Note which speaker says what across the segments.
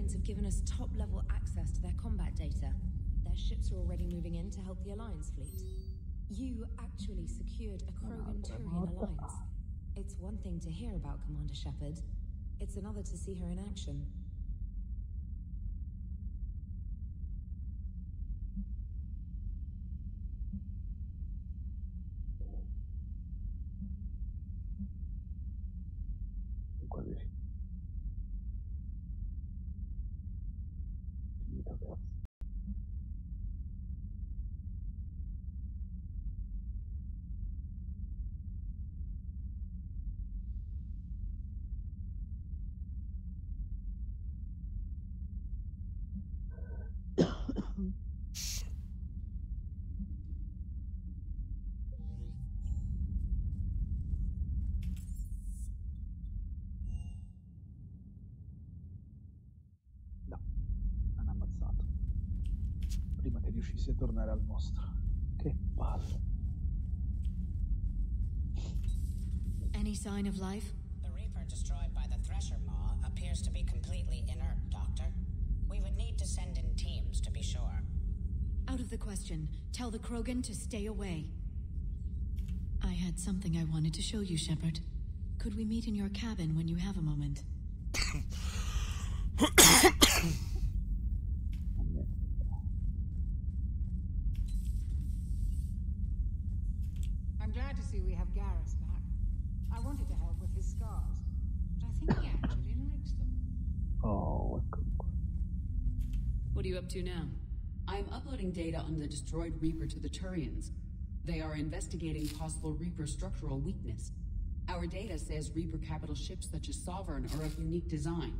Speaker 1: Turians have given us top-level access to their combat data. Their ships are already moving in to help the Alliance fleet. You actually secured a Krogan-Turian alliance. It's one thing to hear about Commander Shepard. It's another to see her in action.
Speaker 2: No, hanno ammazzato. Prima che riuscissi a tornare al mostro. Che palle.
Speaker 3: Any sign of life?
Speaker 4: The Reaper destroyed by the Thresher Maw appears to be completely inert, Doctor. We would need to send in teams to be sure.
Speaker 3: Out of the question. Tell the Krogan to stay away. I had something I wanted to show you, Shepard. Could we meet in your cabin when you have a moment?
Speaker 5: I'm glad to see we have Garrus back. I wanted to help with his scars, but I think he actually likes them.
Speaker 2: Oh,
Speaker 3: What are you up to now?
Speaker 6: I'm uploading data on the destroyed Reaper to the Turians. They are investigating possible Reaper structural weakness. Our data says Reaper capital ships such as Sovereign are of unique design.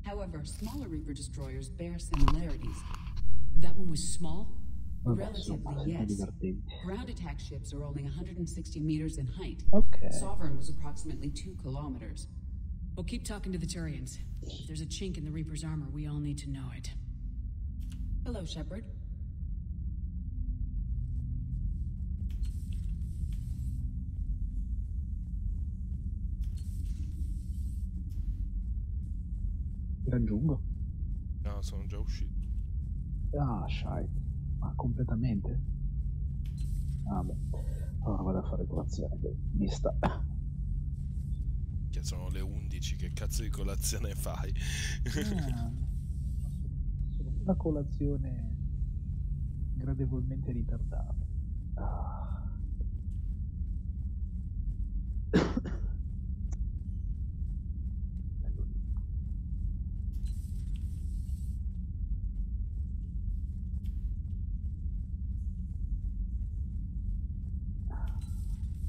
Speaker 6: However, smaller Reaper destroyers bear similarities.
Speaker 3: That one was small?
Speaker 6: Relatively, yes. Ground attack ships are only 160 meters in height.
Speaker 2: Okay.
Speaker 6: Sovereign was approximately 2 kilometers.
Speaker 3: Well, keep talking to the Turians. If there's a chink in the Reaper's armor, we all need to know it.
Speaker 6: Hello, Shepard.
Speaker 2: Ti raggiungo?
Speaker 7: No, sono già uscito.
Speaker 2: Ah, shite. Ma completamente? Ah, beh. Allora vado a fare colazione, che vista.
Speaker 7: Che sono le 11, che cazzo di colazione fai?
Speaker 2: Sono una colazione gradevolmente ritardata. Ah.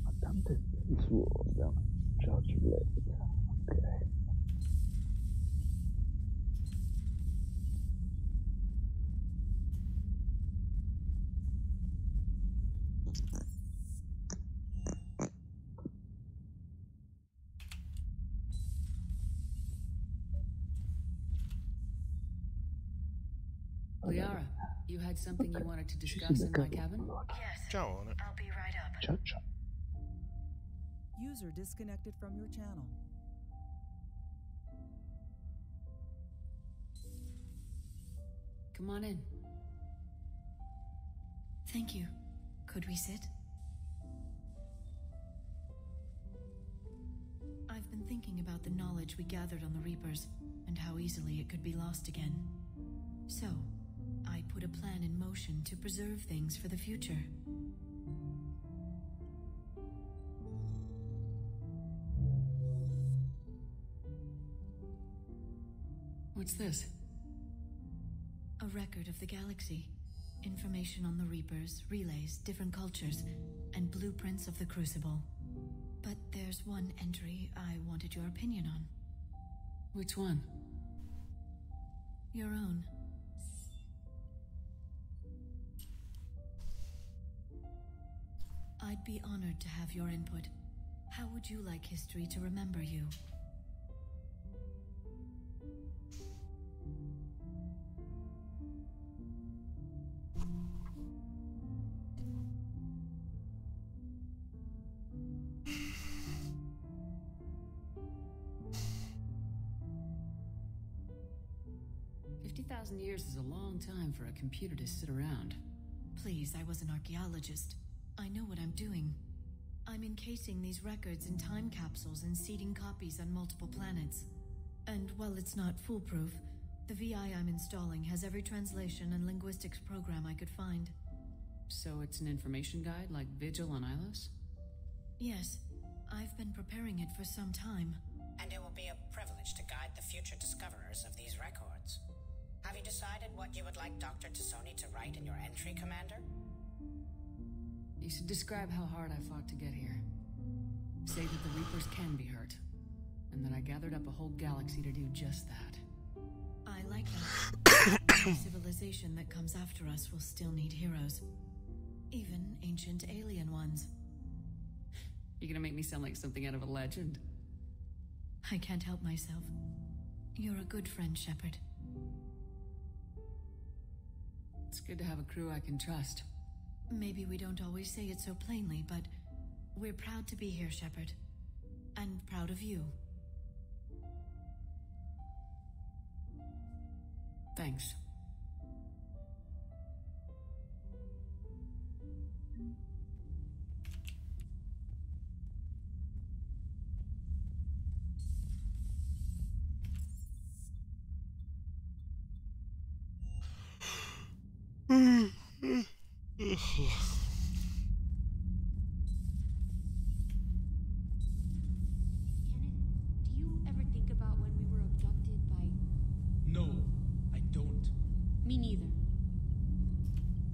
Speaker 2: Ma tante il suo George Blake. Ok.
Speaker 3: Liara, you had something you wanted to discuss in my cabin?
Speaker 8: Yes.
Speaker 7: Ciao.
Speaker 8: I'll be right up.
Speaker 2: Ciao ciao.
Speaker 9: User disconnected from your channel.
Speaker 3: Come on in.
Speaker 1: Thank you. Could we sit? I've been thinking about the knowledge we gathered on the Reapers, and how easily it could be lost again. So, I put a plan in motion to preserve things for the future.
Speaker 3: What's this?
Speaker 1: A record of the galaxy. Information on the Reapers, relays, different cultures, and blueprints of the Crucible. But there's one entry I wanted your opinion on.
Speaker 3: Which one?
Speaker 1: Your own. I'd be honored to have your input. How would you like history to remember you?
Speaker 6: 50,000 years is a long time for a computer to sit around.
Speaker 3: Please, I was an archaeologist. I know what I'm doing. I'm encasing these records in time capsules and seeding copies on multiple planets. And while it's not foolproof, the VI I'm installing has every translation and linguistics program I could find.
Speaker 6: So it's an information guide like Vigil on Ilos?
Speaker 3: Yes, I've been preparing it for some time.
Speaker 4: And it will be a privilege to guide the future discoverers of these records. Have you decided what you would like Dr. Tassoni to write in your entry, Commander?
Speaker 6: You should describe how hard I fought to get here. Say that the Reapers can be hurt, and that I gathered up a whole galaxy to do just that.
Speaker 3: I like that. The civilization that comes after us will still need heroes. Even ancient alien ones.
Speaker 6: You're gonna make me sound like something out of a legend.
Speaker 3: I can't help myself. You're a good friend, Shepard.
Speaker 6: It's good to have a crew I can trust.
Speaker 3: Maybe we don't always say it so plainly, but we're proud to be here, Shepard. And proud of you.
Speaker 6: Thanks.
Speaker 8: Kenneth, do you ever think about when we were abducted by...
Speaker 9: No, I don't.
Speaker 8: Me neither.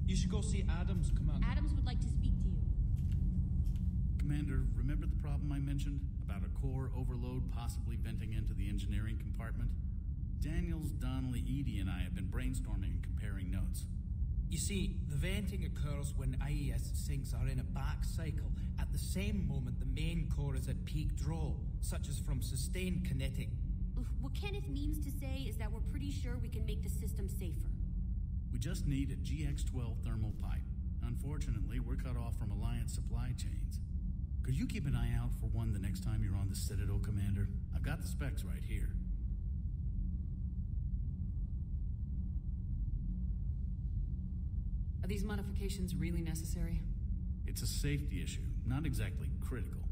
Speaker 9: You should go see Adams, Commander.
Speaker 8: Adams would like to speak to you.
Speaker 10: Commander, remember the problem I mentioned about a core overload possibly venting into the engineering compartment? Daniels, Donnelly, Edie, and I have been brainstorming and comparing notes.
Speaker 9: You see, the venting occurs when IES sinks are in a back cycle. At the same moment, the main core is at peak draw, such as from sustained kinetic.
Speaker 8: What Kenneth means to say is that we're pretty sure we can make the system safer.
Speaker 10: We just need a GX-12 thermal pipe. Unfortunately, we're cut off from Alliance supply chains. Could you keep an eye out for one the next time you're on the Citadel, Commander? I've got the specs right here.
Speaker 6: Are these modifications really necessary?
Speaker 10: It's a safety issue, not exactly critical.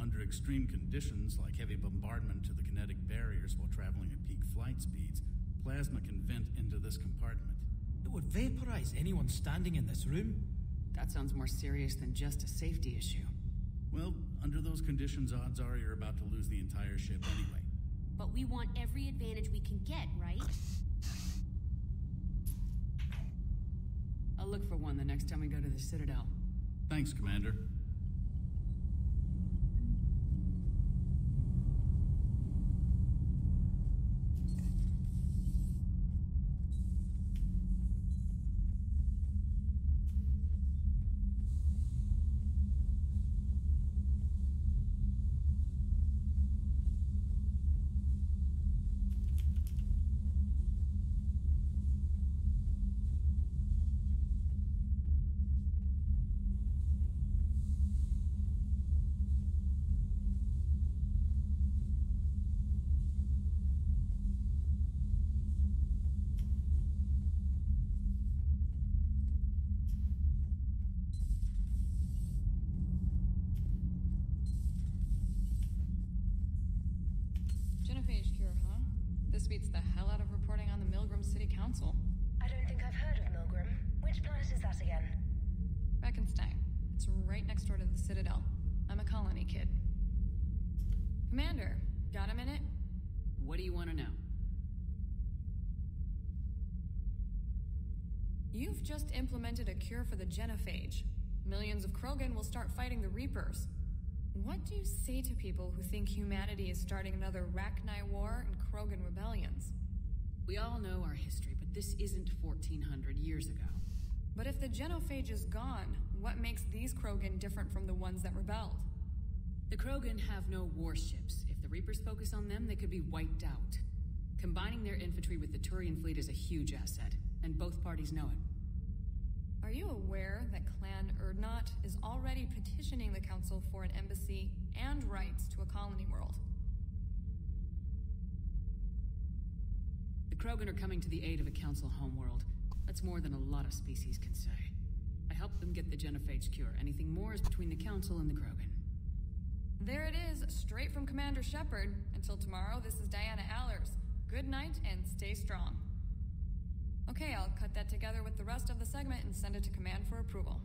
Speaker 10: Under extreme conditions, like heavy bombardment to the kinetic barriers while traveling at peak flight speeds, plasma can vent into this compartment.
Speaker 9: It would vaporize anyone standing in this room.
Speaker 6: That sounds more serious than just a safety issue.
Speaker 10: Well, under those conditions, odds are you're about to lose the entire ship anyway.
Speaker 8: But we want every advantage we can get, right?
Speaker 6: I'll look for one the next time we go to the Citadel.
Speaker 10: Thanks, Commander.
Speaker 11: This beats the hell out of reporting on the Milgram City Council.
Speaker 1: I don't think I've heard of Milgram. Which planet is that again?
Speaker 11: Beckenstein. It's right next door to the Citadel. I'm a colony kid. Commander, got a minute?
Speaker 6: What do you want to know?
Speaker 11: You've just implemented a cure for the genophage. Millions of Krogan will start fighting the Reapers. What do you say to people who think humanity is starting another Rachni War and Krogan rebellions?
Speaker 6: We all know our history, but this isn't 1400 years ago.
Speaker 11: But if the genophage is gone, what makes these Krogan different from the ones that rebelled?
Speaker 6: The Krogan have no warships. If the Reapers focus on them, they could be wiped out. Combining their infantry with the Turian fleet is a huge asset, and both parties know it.
Speaker 11: Are you aware that Clan Urdnot is already petitioning the Council for an embassy and rights to a colony world?
Speaker 6: The Krogan are coming to the aid of a council homeworld. That's more than a lot of species can say. I helped them get the Genophage cure. Anything more is between the council and the Krogan.
Speaker 11: There it is, straight from Commander Shepard. Until tomorrow, this is Diana Allers. Good night and stay strong. Okay, I'll cut that together with the rest of the segment and send it to Command for approval.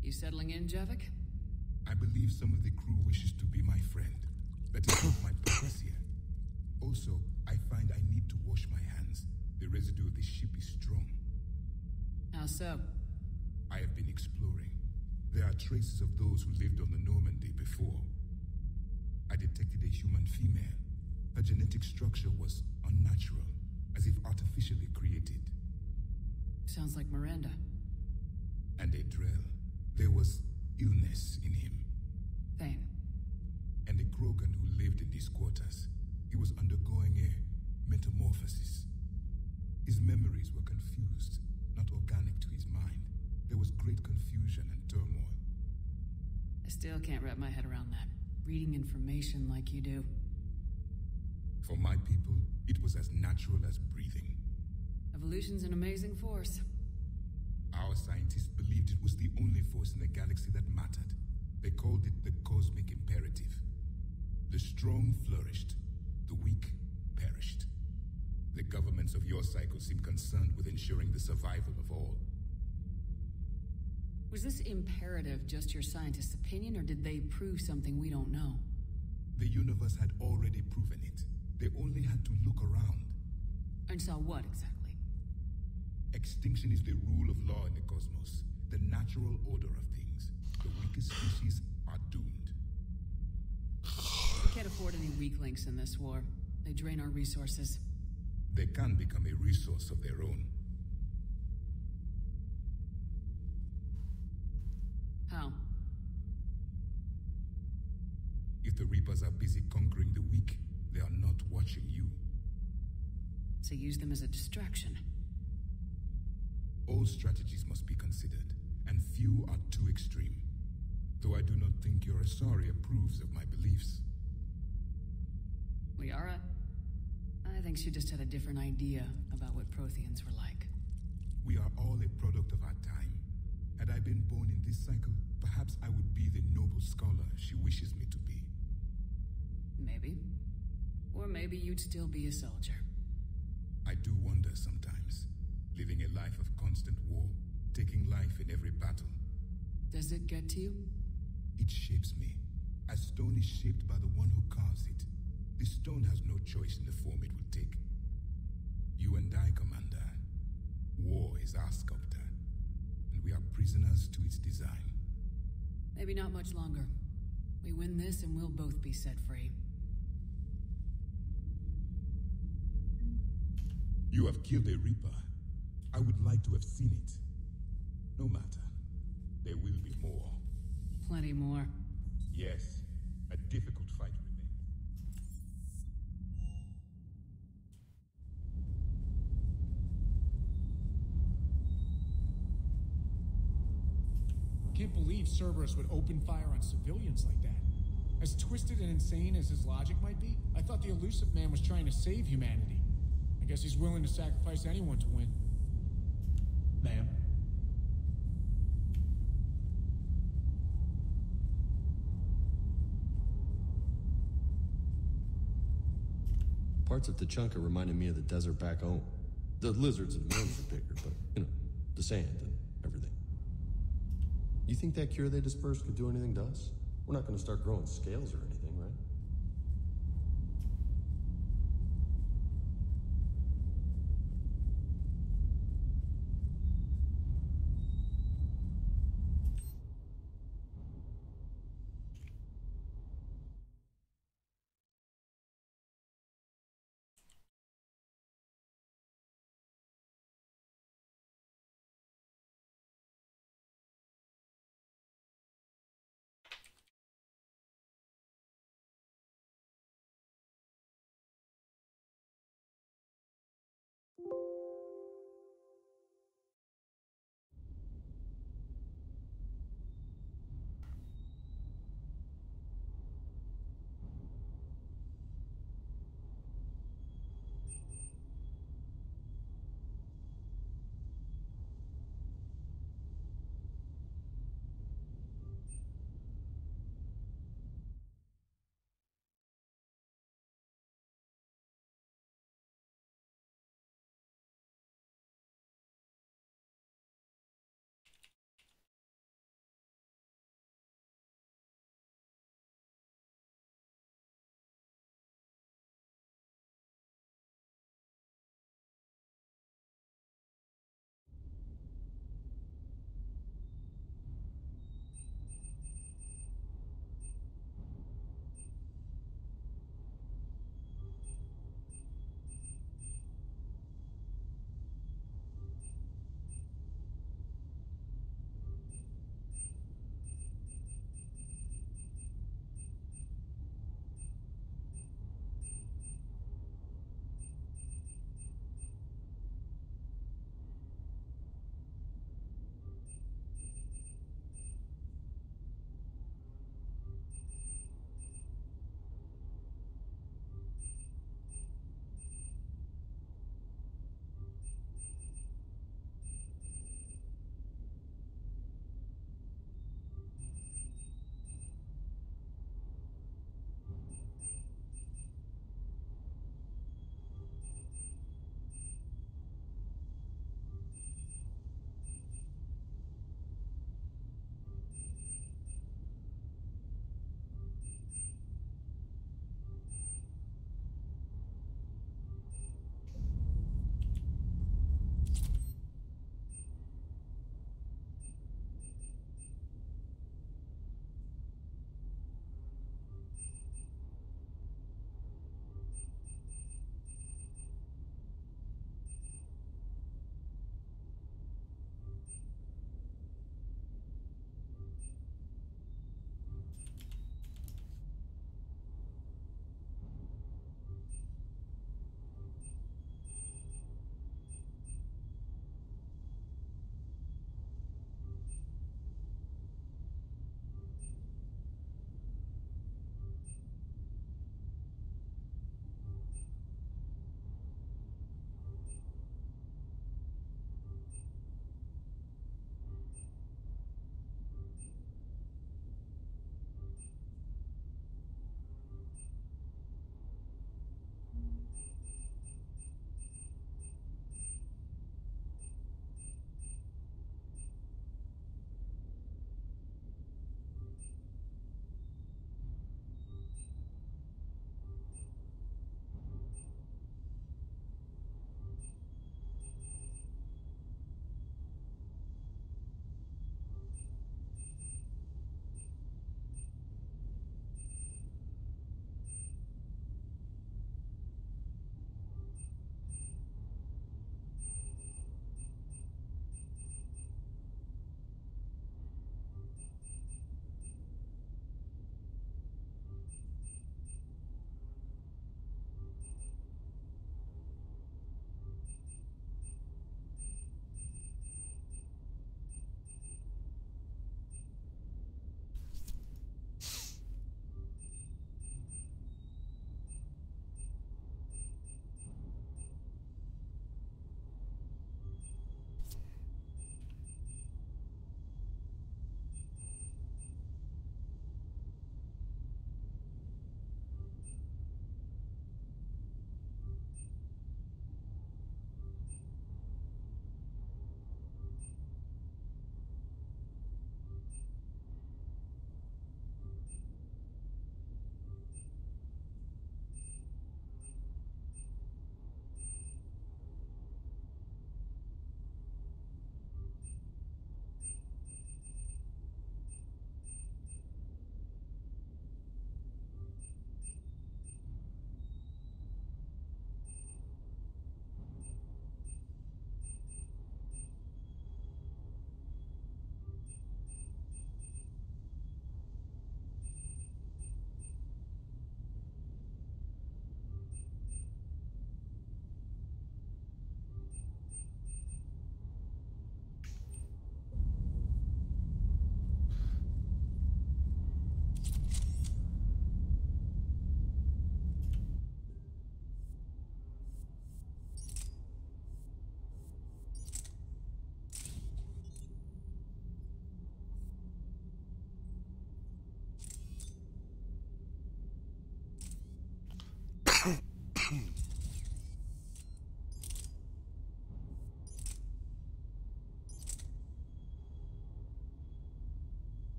Speaker 6: You settling in, Javik?
Speaker 12: I believe some of the crew wishes to be my friend. That is not my purpose here. Also, I find I need to wash my hands. The residue of the ship is strong.
Speaker 6: How so?
Speaker 12: I have been exploring. There are traces of those who lived on the Normandy before. I detected a human female. Her genetic structure was unnatural, as if artificially created.
Speaker 6: Sounds like Miranda.
Speaker 12: And a Drell. There was illness in him.
Speaker 6: Thane.
Speaker 12: And a Krogan who lived in these quarters. He was undergoing a metamorphosis. His memories were confused, not organic to his mind. There was great confusion and turmoil.
Speaker 6: I still can't wrap my head around that. Reading information like you do.
Speaker 12: For my people, it was as natural as breathing.
Speaker 6: Evolution's an amazing force.
Speaker 12: Our scientists believed it was the only force in the galaxy that mattered. They called it the cosmic imperative. The strong flourished, the weak perished. The governments of your cycle seem concerned with ensuring the survival of all.
Speaker 6: Was this imperative just your scientists' opinion, or did they prove something we don't know?
Speaker 12: The universe had already proven it. They only had to look around.
Speaker 6: And saw what exactly?
Speaker 12: Extinction is the rule of law in the cosmos, the natural order of things. The weakest species are doomed.
Speaker 6: We can't afford any weak links in this war. They drain our resources.
Speaker 12: They can become a resource of their own.
Speaker 6: How?
Speaker 12: If the Reapers are busy conquering the weak, they are not watching you.
Speaker 6: So use them as a distraction.
Speaker 12: All strategies must be considered, and few are too extreme. Though I do not think your Asari approves of my beliefs.
Speaker 6: Liara? I think she just had a different idea about what Protheans were like.
Speaker 12: We are all a product of our time. Had I been born in this cycle, perhaps I would be the noble scholar she wishes me to be.
Speaker 6: Maybe. Or maybe you'd still be a soldier.
Speaker 12: I do wonder sometimes. Living a life of constant war, taking life in every battle.
Speaker 6: Does it get to you?
Speaker 12: It shapes me, as stone is shaped by the one who carves it. The stone has no choice in the form it will take. You and I, Commander. War is our sculptor, and we are prisoners to its design.
Speaker 6: Maybe not much longer. We win this and we'll both be set free.
Speaker 12: You have killed a Reaper. I would like to have seen it. No matter. There will be more.
Speaker 6: Plenty more.
Speaker 12: Yes. A difficult fight remains.
Speaker 13: Can't believe Cerberus would open fire on civilians like that. As twisted and insane as his logic might be, I thought the elusive man was trying to save humanity. I guess he's willing to sacrifice anyone to win. Ma'am?
Speaker 14: Parts of Tachanka reminded me of the desert back home. The lizards and worms are bigger, but, the sand and everything. You think that cure they dispersed could do anything to us? We're not going to start growing scales or anything.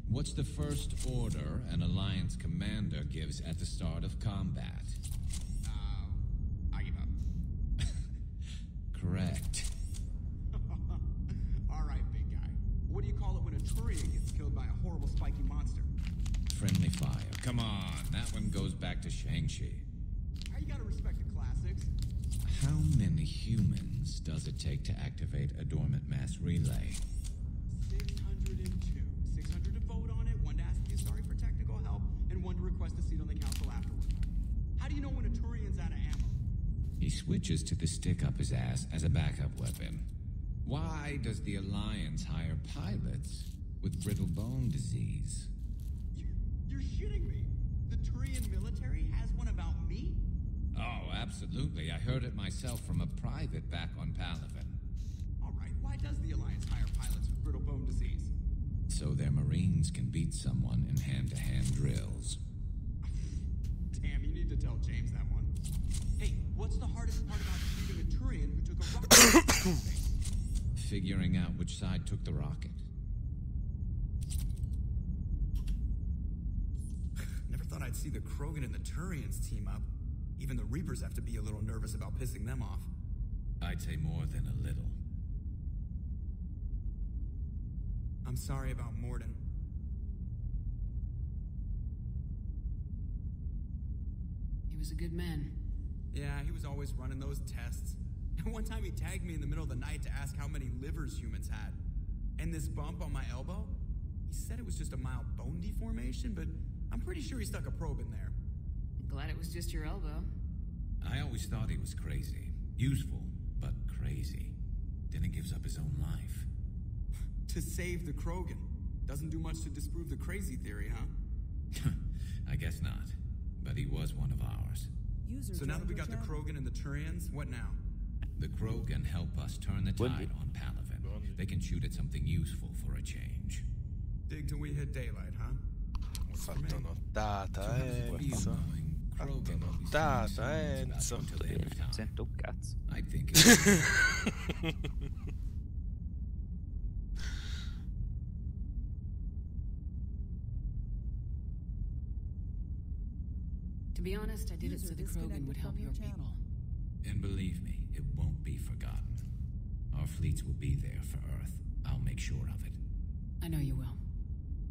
Speaker 15: What's the first order an Alliance commander gives at the start of combat?
Speaker 16: I give up.
Speaker 15: Correct.
Speaker 16: All right, big guy. What do you call it when a Turian gets killed by a horrible spiky monster?
Speaker 15: Friendly fire. Come on, that one goes back to Shang-Chi.
Speaker 16: You gotta respect the classics.
Speaker 15: How many humans does it take to activate a dormant mass relay?
Speaker 16: 602. 600 to vote on it, one to ask you sorry for technical help, and one to request a seat on the council afterward. How do you know when a Turian's out of ammo?
Speaker 15: He switches to the stick up his ass as a backup weapon. Why does the Alliance hire pilots with brittle bone disease?
Speaker 16: You're shitting me. The Turian military has one about me?
Speaker 15: Oh, absolutely. I heard it myself from a private back on Palaven.
Speaker 16: All right, why does the Alliance hire pilots with brittle bone disease?
Speaker 15: So their Marines can beat someone in hand-to-hand drills.
Speaker 16: Damn, you need to tell James that one. Hey, what's the hardest part about shooting a Turian who took a rocket?
Speaker 15: Figuring out which side took the rocket.
Speaker 16: Never thought I'd see the Krogan and the Turians team up. Even the Reapers have to be a little nervous about pissing them off.
Speaker 15: I'd say more than a little.
Speaker 16: I'm sorry about Morden.
Speaker 6: He was a good man.
Speaker 16: Yeah, he was always running those tests. And one time he tagged me in the middle of the night to ask how many livers humans had. And this bump on my elbow? He said it was just a mild bone deformation, but I'm pretty sure he stuck a probe in there.
Speaker 6: Glad it was just your elbow.
Speaker 15: I always thought he was crazy. Useful, but crazy. Then he gives up his own life.
Speaker 16: To save the Krogan. Doesn't do much to disprove the crazy theory, huh?
Speaker 15: I guess not. But he was one of ours.
Speaker 16: So now that we got the Krogan and the Turians, what now?
Speaker 15: The Krogan help us turn the tide on Palaven. They can shoot at something useful for a change.
Speaker 16: Dig till we hit daylight, huh?
Speaker 7: Ho fatto nottata, Enzo. Fatto nottata, Enzo.
Speaker 2: Sento un cazzo.
Speaker 15: I think
Speaker 6: To be honest, I did it so the Krogan would help your people.
Speaker 15: And believe me, it won't be forgotten. Our fleets will be there for Earth. I'll make sure of it.
Speaker 6: I know you will.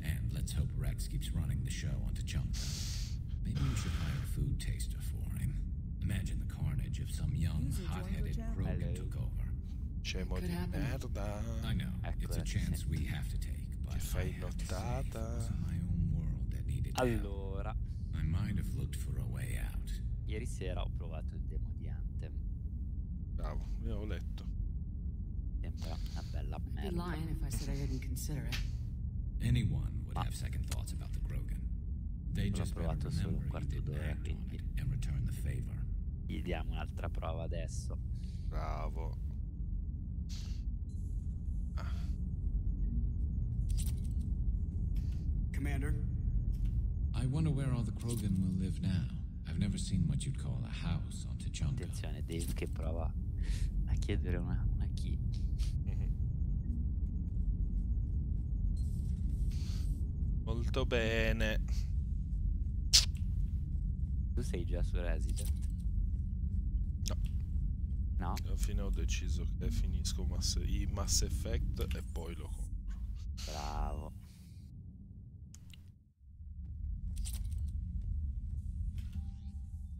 Speaker 15: And let's hope Rex keeps running the show on Tachanka. Maybe we should hire a food taster for him. Imagine the carnage if some young, hot-headed Krogan took over.
Speaker 7: Scemo di merda.
Speaker 15: I know, it's a chance we have to take, but
Speaker 7: Che fai nottata.
Speaker 15: my own world that needed
Speaker 2: Allora,
Speaker 15: I might have looked for a way out.
Speaker 2: ieri sera ho provato il demo di Anthem.
Speaker 7: Bravo, io ho letto.
Speaker 2: Sembra una bella
Speaker 6: I'd be
Speaker 2: merda.
Speaker 6: lying if I said I didn't consider it.
Speaker 15: Anyone would have second thoughts about the Krogan. They
Speaker 2: L'ho
Speaker 15: just better
Speaker 2: provato solo un
Speaker 15: remember you
Speaker 2: quarto
Speaker 15: didn't
Speaker 2: d'ora,
Speaker 15: act on
Speaker 2: quindi
Speaker 15: it and return the favor.
Speaker 2: gli diamo un'altra prova adesso.
Speaker 7: Bravo.
Speaker 16: Commander?
Speaker 15: I wonder where all the Krogan will live now. I've never seen what you'd call a house on Tachanka.
Speaker 2: Attenzione, Dave che prova a chiedere una key.
Speaker 7: Molto bene.
Speaker 2: Tu sei già su Resident? No?
Speaker 7: Alla fine ho deciso che finisco i Mass Effect e poi lo compro.
Speaker 2: Bravo.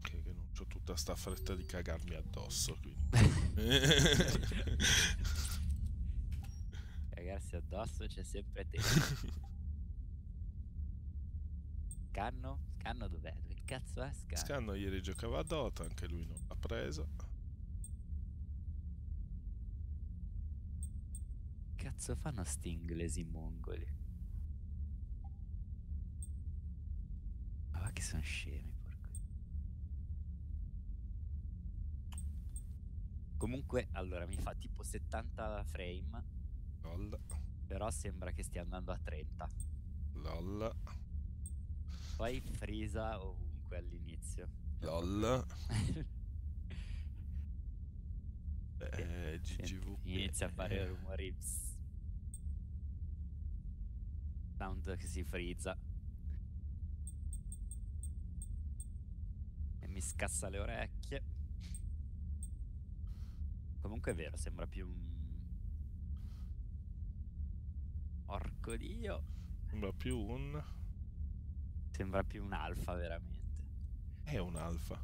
Speaker 7: Che non c'ho tutta sta fretta di cagarmi addosso, quindi.
Speaker 2: Cagarsi addosso c'è sempre te. Scanno? Scanno dov'è? Dove cazzo è Scanno?
Speaker 7: Scanno ieri giocava a Dota, anche lui non l'ha preso.
Speaker 2: Cazzo fanno sti inglesi mongoli? Ma va che sono scemi, porco. Comunque, allora, mi fa tipo 70 frame.
Speaker 7: LOL.
Speaker 2: Però sembra che stia andando a 30.
Speaker 7: LOL.
Speaker 2: Poi frisa ovunque all'inizio.
Speaker 7: LOL. GGV.
Speaker 2: Inizia a fare rumori.
Speaker 17: background che si frizza e mi scassa le orecchie. Comunque è vero, sembra più un... Orco Dio.
Speaker 7: Sembra più un...
Speaker 17: Sembra più un alfa, veramente.
Speaker 7: È un alfa.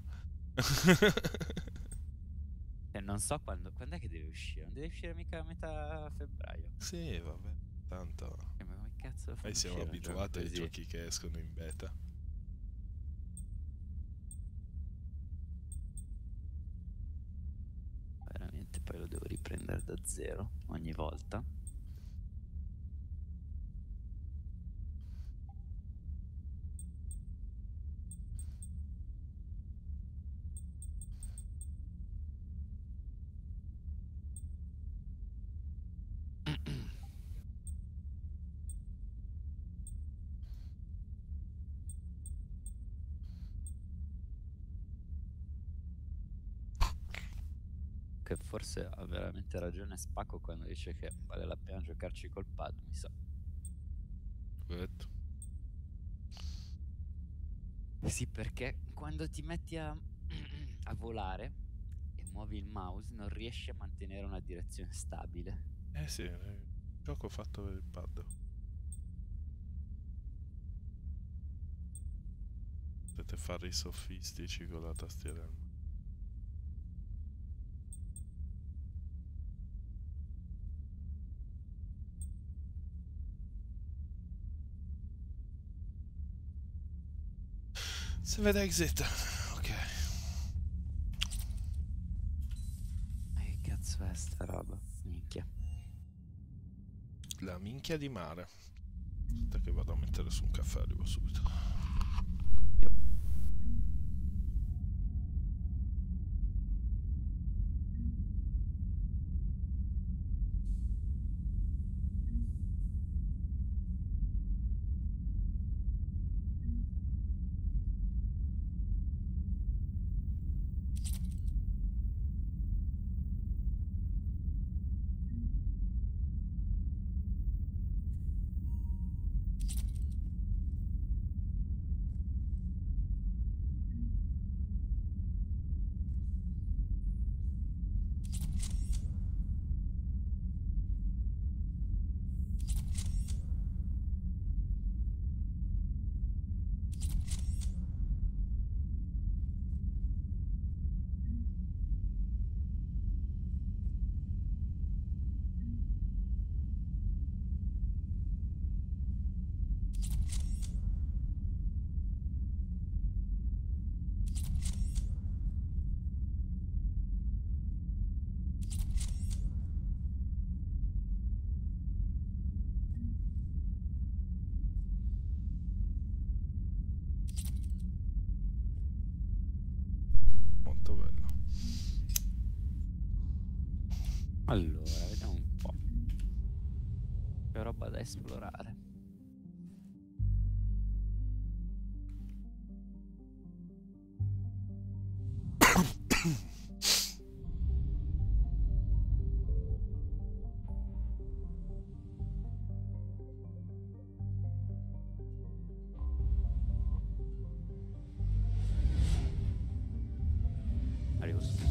Speaker 17: E non so quando è che deve uscire. Non deve uscire mica a metà febbraio.
Speaker 7: Sì, vabbè, tanto...
Speaker 17: Ma come cazzo
Speaker 7: Noi siamo abituati ai giochi che escono in beta.
Speaker 17: Veramente, poi lo devo riprendere da zero ogni volta. Che forse ha veramente ragione Spacco quando dice che vale la pena giocarci col pad, mi sa.
Speaker 7: Corretto.
Speaker 17: Sì, perché quando ti metti a volare e muovi il mouse non riesci a mantenere una direzione stabile.
Speaker 7: Sì, il gioco fatto per il pad. Potete fare i sofistici con la tastiera. Se vede exit. Ok.
Speaker 17: Che cazzo è sta roba? Minchia.
Speaker 7: La minchia di mare. Aspetta che vado a mettere su un caffè, arrivo subito. Molto bello.
Speaker 17: Allora, vediamo un po'. Che roba da esplorare. Arrivo subito.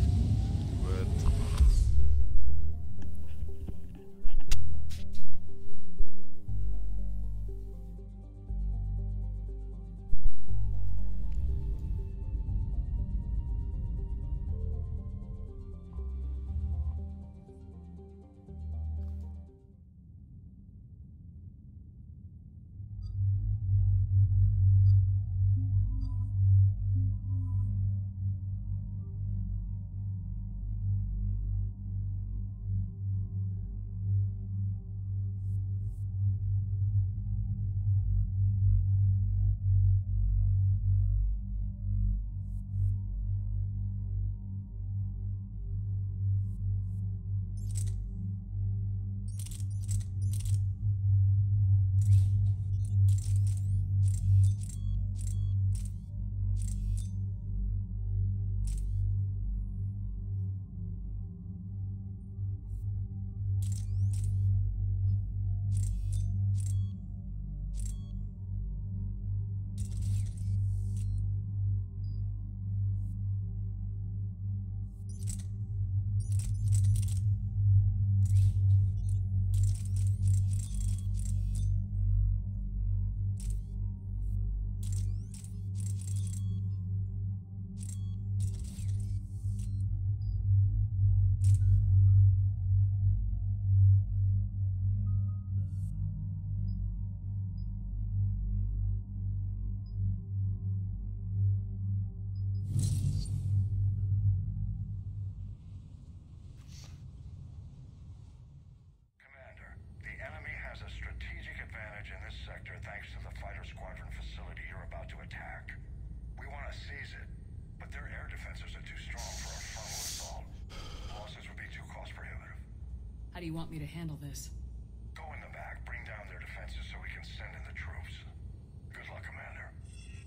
Speaker 11: How do you want me to handle this?
Speaker 18: Go in the back, bring down their defenses so we can send in the troops. Good luck, Commander.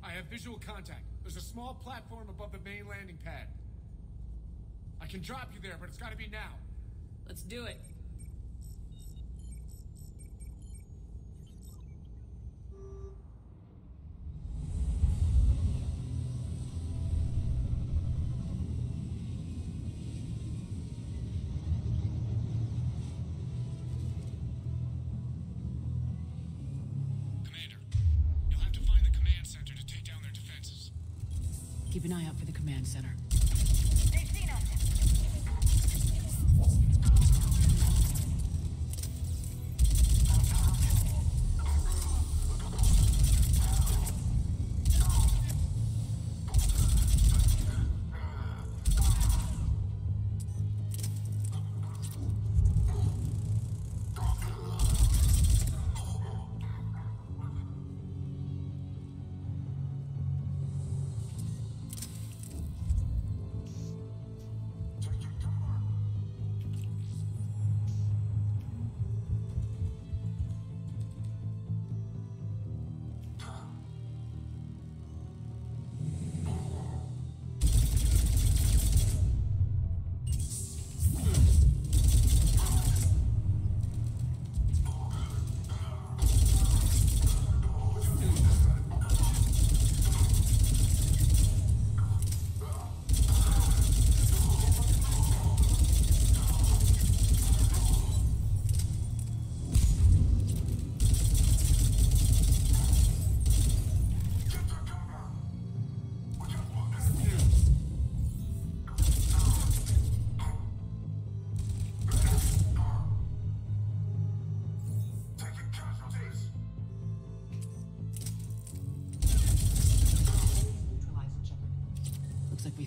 Speaker 13: I have visual contact. There's a small platform above the main landing pad. I can drop you there, but it's gotta be now.
Speaker 11: Let's do it.
Speaker 6: Keep an eye out for the command center.
Speaker 8: They've seen us.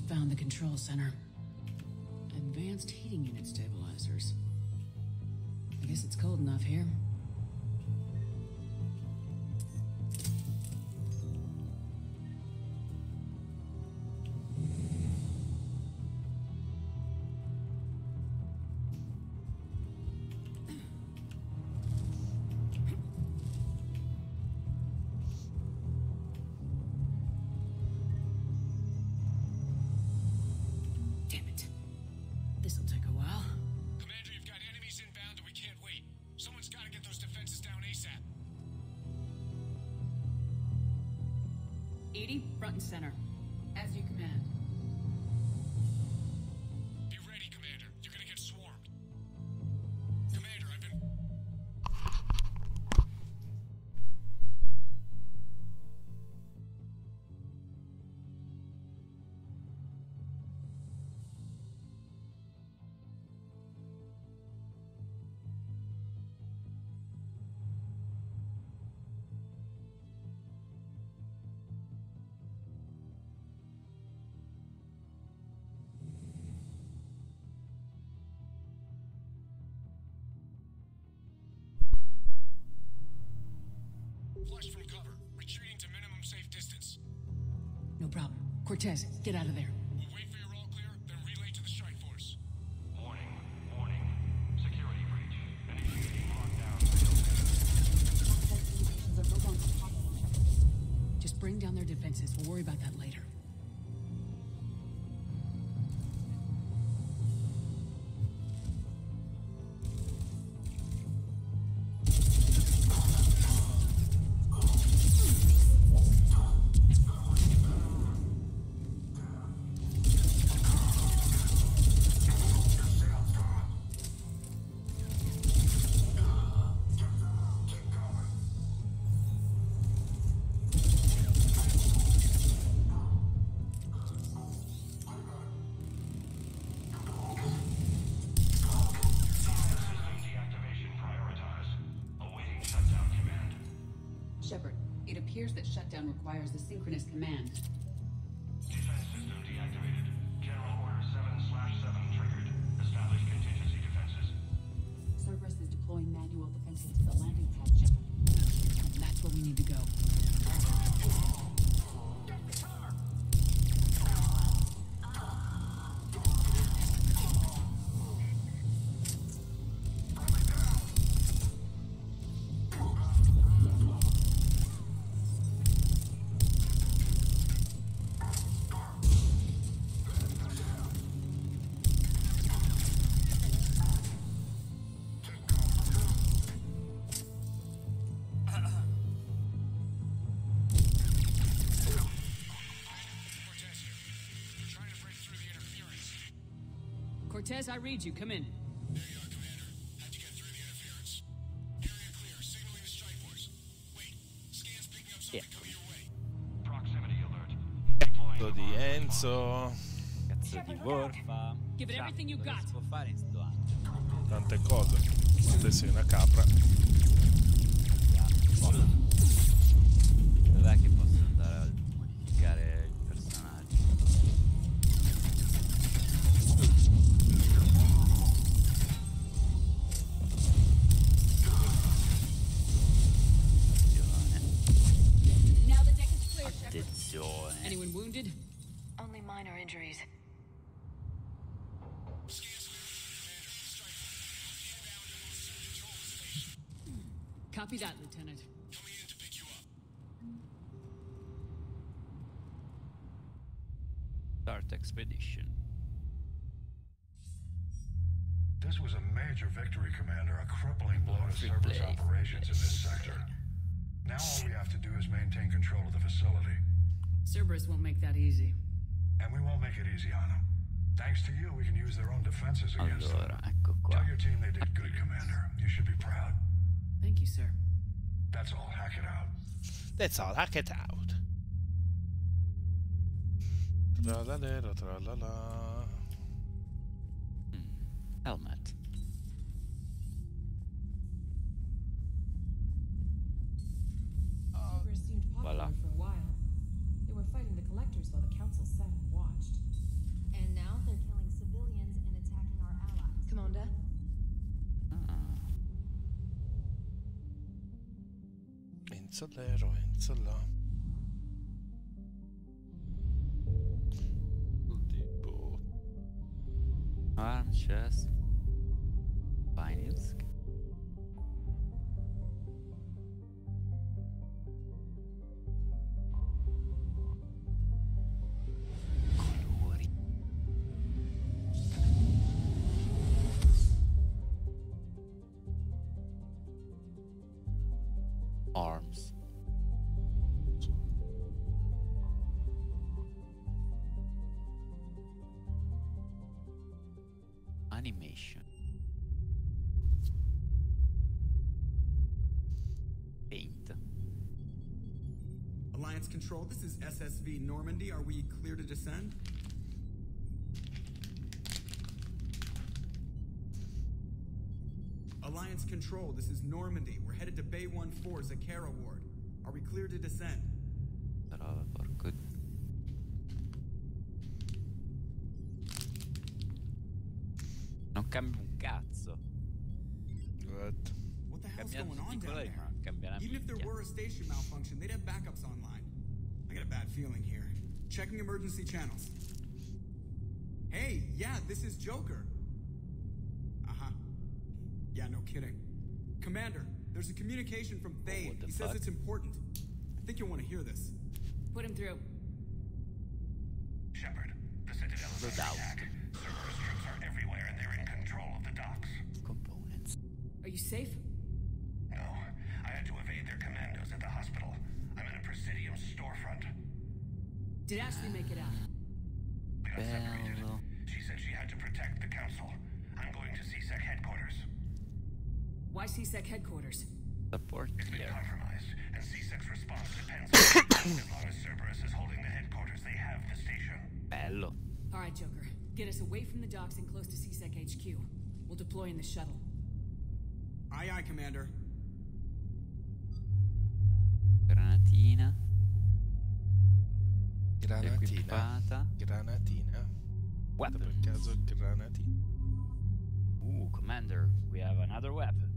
Speaker 6: Found the control center. Advanced heating unit stabilizers. I guess it's cold enough here. Front and center. As you command.
Speaker 13: Be ready, Commander. You're gonna get swarmed. Commander, I've been... Flush from cover. Retreating to minimum safe distance.
Speaker 6: No problem. Cortez, get out of there.
Speaker 13: We'll wait for your all clear, then relay to the strike force.
Speaker 18: Warning. Security breach. Initiating lockdown.
Speaker 6: Just bring down their defenses. We'll worry about that later. Shepard, it appears that shutdown requires a synchronous command.
Speaker 18: Defense system deactivated. General Order 7/7 triggered. Establish contingency defenses.
Speaker 6: Cerberus is deploying manual defenses to the landing pad, Shepard. That's where we need to go. Cortez, I read you. Come in.
Speaker 18: There you are, Commander. Had to get through the interference. Area clear. Signaling the strike force. Wait. Scan's picking up something coming your way. Proximity alert.
Speaker 7: Di Enzo.
Speaker 17: Cazzo di Warfa.
Speaker 6: Give it everything you got.
Speaker 17: Si può fare in sto anno?
Speaker 7: Tante cose. Se sei una capra.
Speaker 17: Dov'è che posso andare a modificare il personaggio? Attenzione.
Speaker 6: Anyone wounded?
Speaker 3: Only minor injuries.
Speaker 6: Copy that, Lieutenant.
Speaker 18: Coming in to pick you up.
Speaker 17: Start expedition.
Speaker 18: This was a major victory, Commander. A crippling blow to Cerberus operations in this sector. Now all we have to do is maintain control of the facility.
Speaker 6: Cerberus won't make that easy.
Speaker 18: And we won't make it easy on them. Thanks to you, we can use their own defenses against
Speaker 17: Allora,
Speaker 18: them.
Speaker 17: ecco qua.
Speaker 18: Tell your team they did good, Commander. You should be proud.
Speaker 6: Thank you, sir.
Speaker 18: That's all. Hack it out.
Speaker 7: That's all, hack it out. Tralalero, tralala.
Speaker 17: Helmet.
Speaker 1: Cerberus seemed popular for a while. They were fighting the collectors while the council sat and watched.
Speaker 19: And now they're killing civilians and attacking our allies.
Speaker 1: Commander?
Speaker 7: Enzolero, Enzola. Tipo.
Speaker 17: Arm chest. Finance. Colori. Arms. Animation. Paint.
Speaker 16: Alliance Control, this is SSV Normandy. Are we clear to descend? Alliance Control, this is Normandy. We're headed to Bay 1-4, Zakara Ward. Are we clear to descend?
Speaker 17: Però porco. Non cambia un cazzo.
Speaker 16: What the hell's
Speaker 17: Cambiando
Speaker 16: going on
Speaker 17: tutti i
Speaker 16: down
Speaker 17: colori,
Speaker 16: there?
Speaker 17: ma cambia una
Speaker 16: Even if there
Speaker 17: minchia.
Speaker 16: were a station malfunction, they'd have backups online. I got a bad feeling here. Checking emergency channels. Hey, yeah, this is Joker. Uh-huh. Yeah, no kidding. Commander, there's a communication from Thane. He says it's important. I think you'll want to hear this.
Speaker 6: Put him through.
Speaker 18: Shepard, the Citadel is under attack. Cerberus troops are everywhere and they're in control of the docks.
Speaker 17: Components.
Speaker 6: Are you safe?
Speaker 18: No, I had to evade their commandos at the hospital. I'm in a Presidium storefront.
Speaker 6: Did Ashley make it out?
Speaker 18: We got separated. She said she had to protect the council. I'm going to CSEC headquarters.
Speaker 6: Why CSEC headquarters?
Speaker 17: Support
Speaker 18: It's been
Speaker 17: here.
Speaker 18: compromised, and CSEC's response depends on it. As long as Cerberus is holding the headquarters, they have the station.
Speaker 17: Bello.
Speaker 6: All right, Joker. Get us away from the docks and close to CSEC HQ. We'll deploy in the shuttle.
Speaker 16: Aye, aye, Commander.
Speaker 17: Granatina.
Speaker 7: Granatina.
Speaker 17: Equipata.
Speaker 7: Granatina.
Speaker 17: Weapons.
Speaker 7: Per caso granatina.
Speaker 17: Commander, we have another weapon.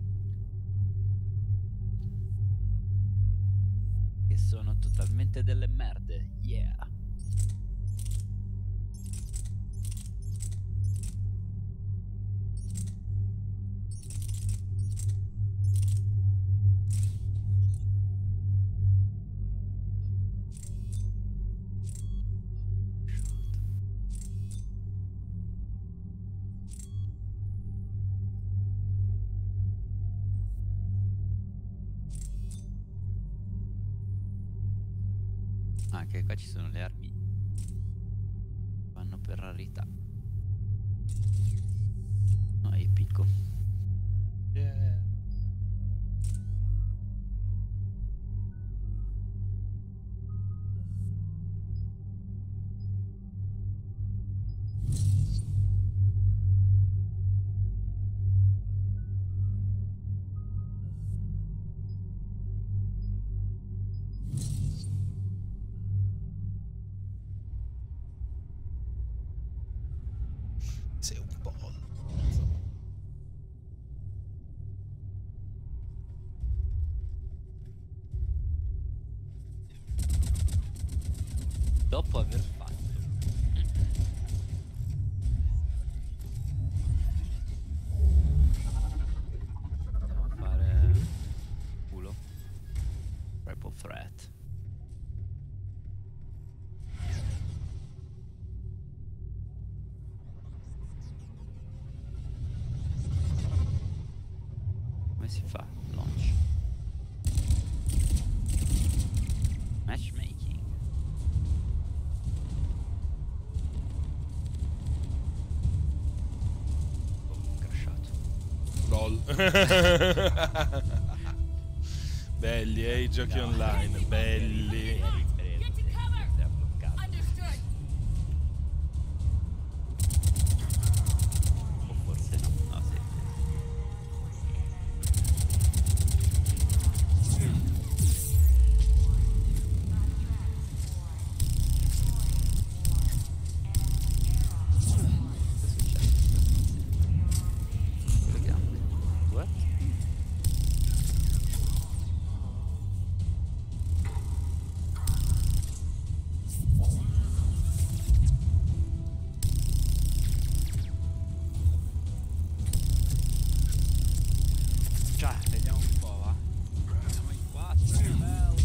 Speaker 17: Che sono totalmente delle merde. Yeah. Anche qua ci sono le armi. Vanno per rarità. amico.
Speaker 7: Yeah. Sei un po'.
Speaker 17: Dopo aver fatto devo fare culo. Triple threat. Come si fa? Launch. Matchmaking. Oh, crashato.
Speaker 7: LOL. Belli, i giochi online, belli.
Speaker 17: O forse no, no, sì. Le gambe. What? Cioè, vediamo un po', va. Siamo in 4, bello.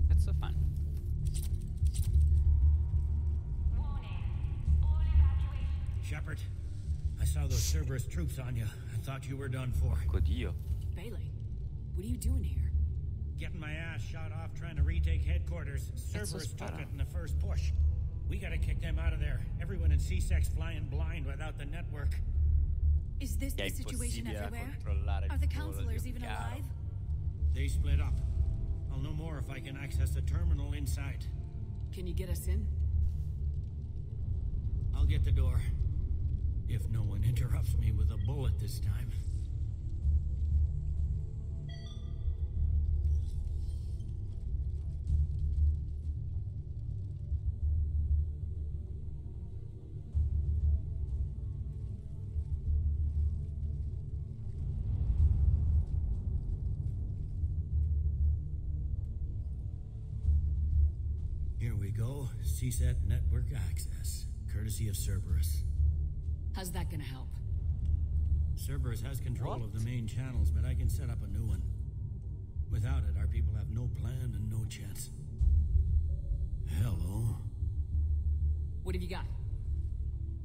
Speaker 17: Cazzo fanno?
Speaker 9: Shepard, I saw those Cerberus troops on you. I thought you were done for.
Speaker 17: Dio.
Speaker 6: Bailey, what are you doing here?
Speaker 9: Getting my ass shot off trying to retake headquarters. Cerberus took it in the first push. We gotta kick them out of there. Everyone in C-Sec's flying blind without the network.
Speaker 8: Is this the situation everywhere? Are the counselors even alive?
Speaker 9: They split up. I'll know more if I can access the terminal inside.
Speaker 6: Can you get us in?
Speaker 9: I'll get the door. If no one interrupts me with a bullet this time. Here we go. CSAT network access, courtesy of Cerberus.
Speaker 6: How's that gonna help?
Speaker 9: Cerberus has control of the main channels, but I can set up a new one. Without it, our people have no plan and no chance. Hello.
Speaker 6: What have you got?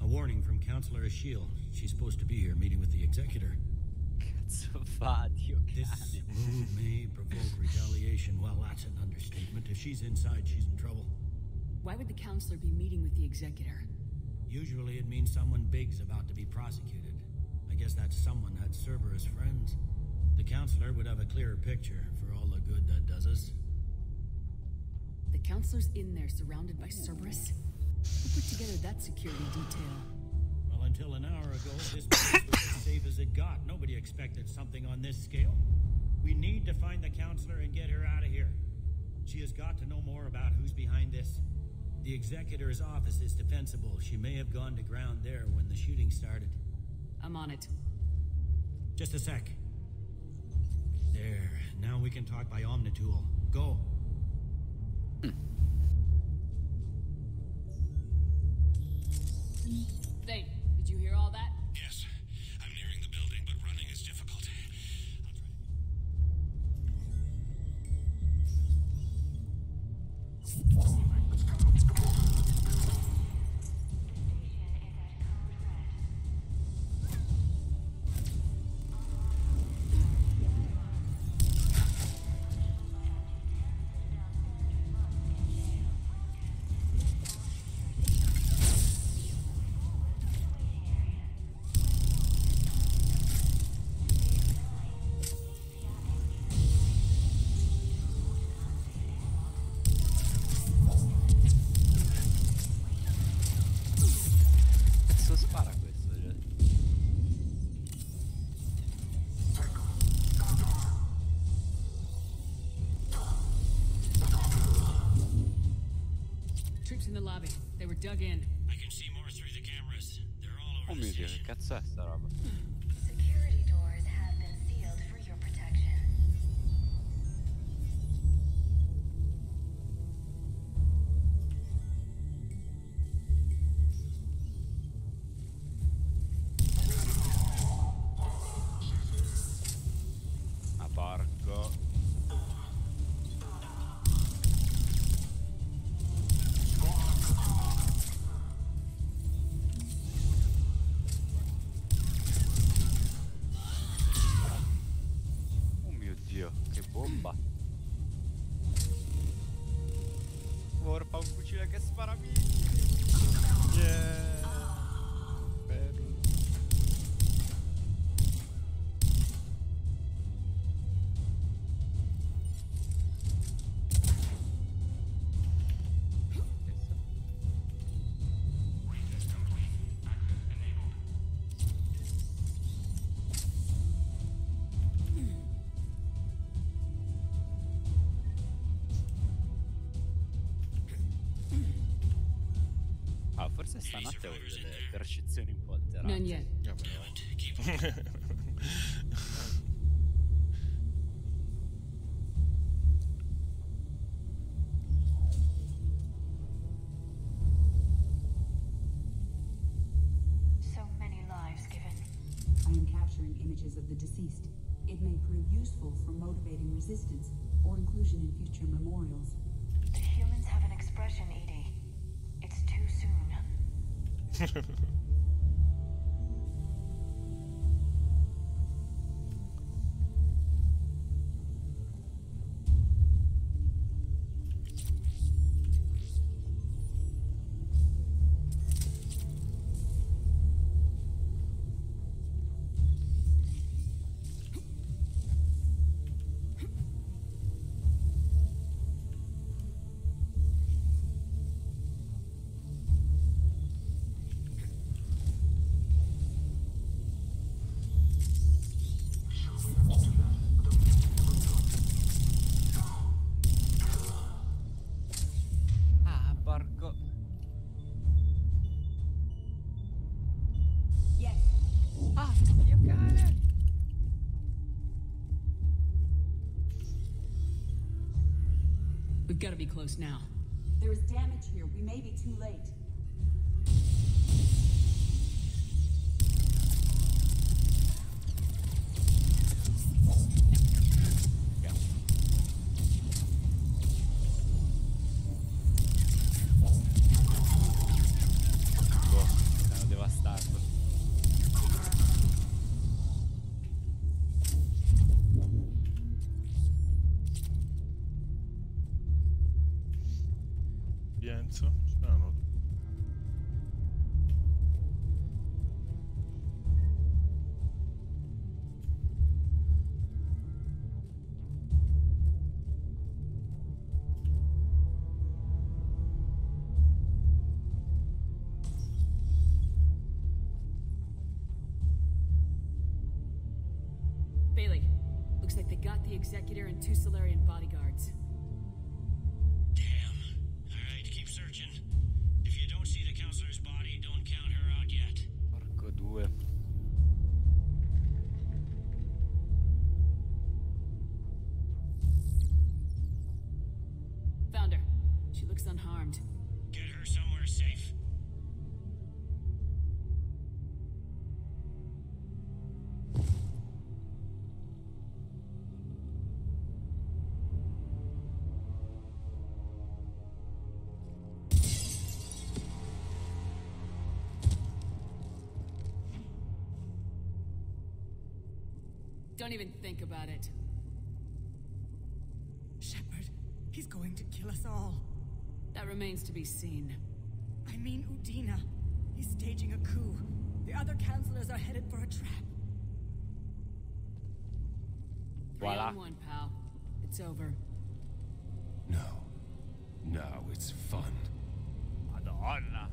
Speaker 9: A warning from Counselor Ashiel. She's supposed to be here meeting with the executor.
Speaker 17: Cazzo fa, Dio
Speaker 9: This
Speaker 17: cane.
Speaker 9: move may provoke retaliation. Well, that's an understatement. If she's inside, she's in trouble.
Speaker 6: Why would the counselor be meeting with the executor?
Speaker 9: Usually it means someone big's about to be prosecuted. I guess that someone had Cerberus friends. The counselor would have a clearer picture for all the good that does us.
Speaker 6: The counselor's in there surrounded by Cerberus? Who put together that security detail?
Speaker 9: Well, until an hour ago, this place was as safe as it got. Nobody expected something on this scale. We need to find the counselor and get her out of here. She has got to know more about who's behind this. The executor's office is defensible. She may have gone to ground there when the shooting started.
Speaker 6: I'm on it.
Speaker 9: Just a sec. There. Now we can talk by Omnitool. Go.
Speaker 6: Thane, did you hear all that?
Speaker 18: Yes. I'm nearing the building, but running is difficult.
Speaker 6: In the lobby. They were dug in.
Speaker 9: I can see more through the cameras. They're all over
Speaker 17: Oh mio Dio, che cazzo è sta roba?
Speaker 19: Security doors have been sealed for your protection.
Speaker 17: Ma porco. Che bomba. Porfa, un fucile che spara missili. Yeah. Bello. Forse stanotte ho delle percezioni un po' alterate.
Speaker 6: None yet.
Speaker 19: So many lives given.
Speaker 6: I am capturing images of the deceased. It may prove useful for motivating resistance or inclusion in future memorials.
Speaker 19: The humans have an expression, Edie. It's too soon.
Speaker 6: We've got to be close now.
Speaker 20: There is damage here. We may be too late.
Speaker 17: Stiamo devastando.
Speaker 7: Pienso. Ah, no.
Speaker 6: Bailey, looks like they got the Executor and 2 Solarian bodyguards.
Speaker 9: Alright, keep searching. If you don't see the counselor's body, don't count her out yet.
Speaker 17: Porco due.
Speaker 6: Found her. She looks unharmed.
Speaker 9: Get her somewhere safe.
Speaker 6: Don't even think about it.
Speaker 21: Shepard, he's going to kill us all.
Speaker 6: That remains to be seen.
Speaker 21: I mean Udina. He's staging a coup. The other counselors are headed for a trap.
Speaker 17: Voilà.
Speaker 6: 3-on-1, pal. It's over.
Speaker 22: No. No, it's fun.
Speaker 17: Madonna.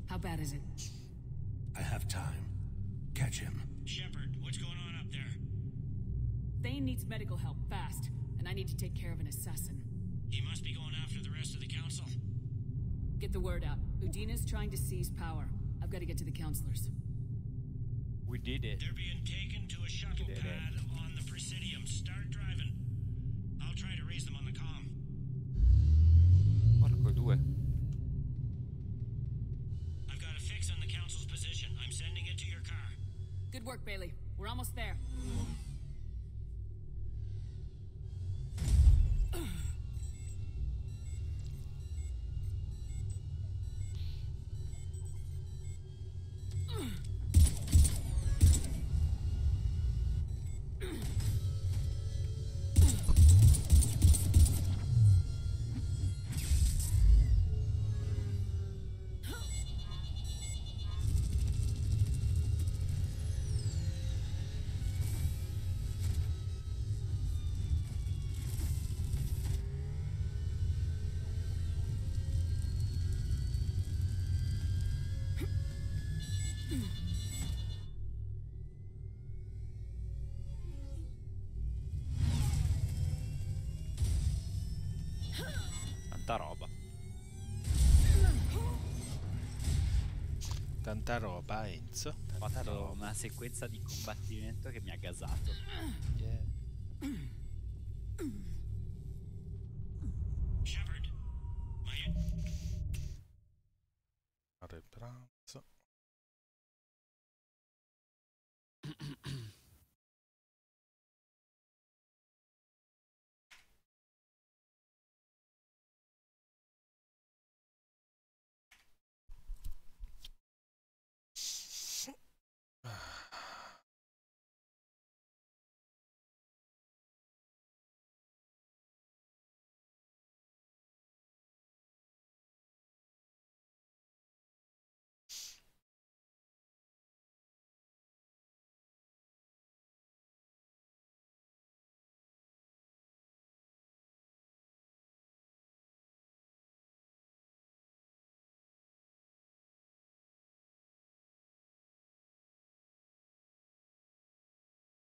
Speaker 6: How bad is it?
Speaker 22: I have time. Catch him.
Speaker 9: Shepard, what's going on up there?
Speaker 6: Thane needs medical help fast, and I need to take care of an assassin.
Speaker 9: He must be going after the rest of the council.
Speaker 6: Get the word out. Udina's trying to seize power. I've got to get to the counselors.
Speaker 17: We did it.
Speaker 9: They're being taken to a shuttle pad on the Presidium. Start driving. I'll try to raise them on the comm.
Speaker 17: Porco due.
Speaker 9: I've got a fix on the council's position. I'm sending it to your car.
Speaker 6: Good work, Bailey. We're almost there.
Speaker 17: Tanta roba.
Speaker 7: Tanta roba, Enzo.
Speaker 17: Ho fatto una sequenza di combattimento che mi ha gasato.
Speaker 9: Shepard,
Speaker 7: Fare pranzo.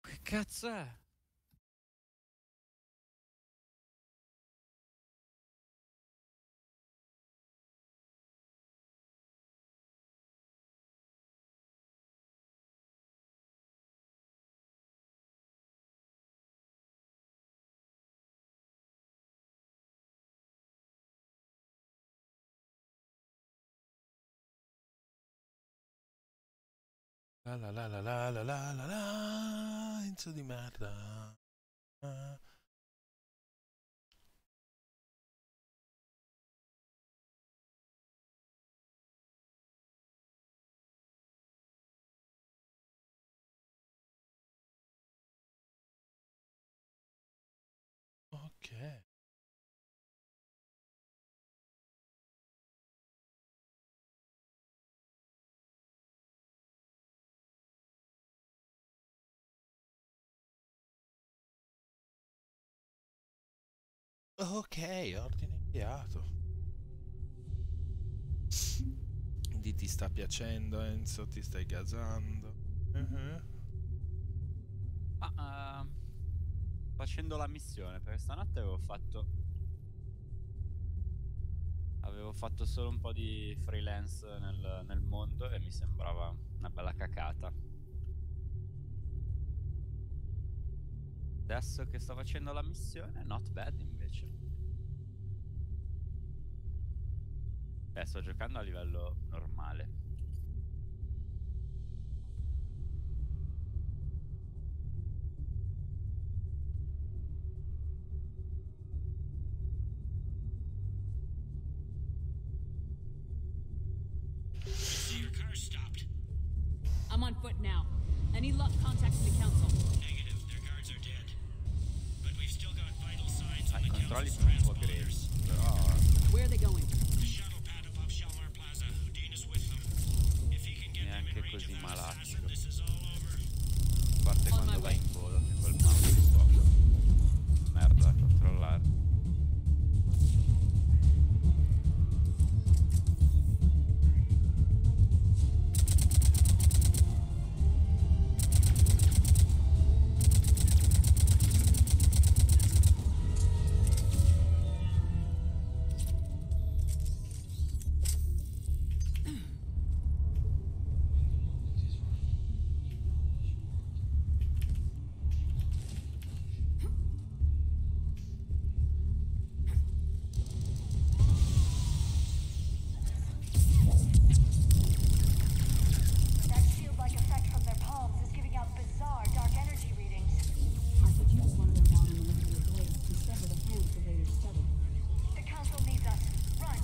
Speaker 17: Che cazzo è?
Speaker 7: La la la la la la la la la, Enzo di merda. Ok, ordine inviato. Quindi ti sta piacendo, Enzo? Ti stai gasando?
Speaker 17: Facendo la missione, perché stanotte avevo fatto solo un po' di freelance nel mondo e mi sembrava una bella cacata. Adesso che sto facendo la missione, not bad invece. Sto giocando a livello normale.
Speaker 4: I'm on foot now. Any luck contacting the council?
Speaker 9: Negative. Their guards are dead. But we've still got vital signs on
Speaker 17: I
Speaker 9: the
Speaker 17: controlli
Speaker 9: council's
Speaker 17: sono un po'
Speaker 9: transponders.
Speaker 17: grezzi, però
Speaker 4: Where are they going?
Speaker 9: The shuttle pad above Shelmar Plaza. Udina's with them. If he can get them in
Speaker 17: neanche
Speaker 9: range
Speaker 17: così
Speaker 9: of that
Speaker 17: malaccio.
Speaker 9: assassin, this is all over.
Speaker 17: A parte quando vai in volo, che quel mouse è un po' merda da controllare.
Speaker 5: That shield-like effect from their palms is giving out bizarre dark energy readings.
Speaker 20: I could use one of their monomolecular blades to sever the hand surveyor's study.
Speaker 5: The council needs us. Run!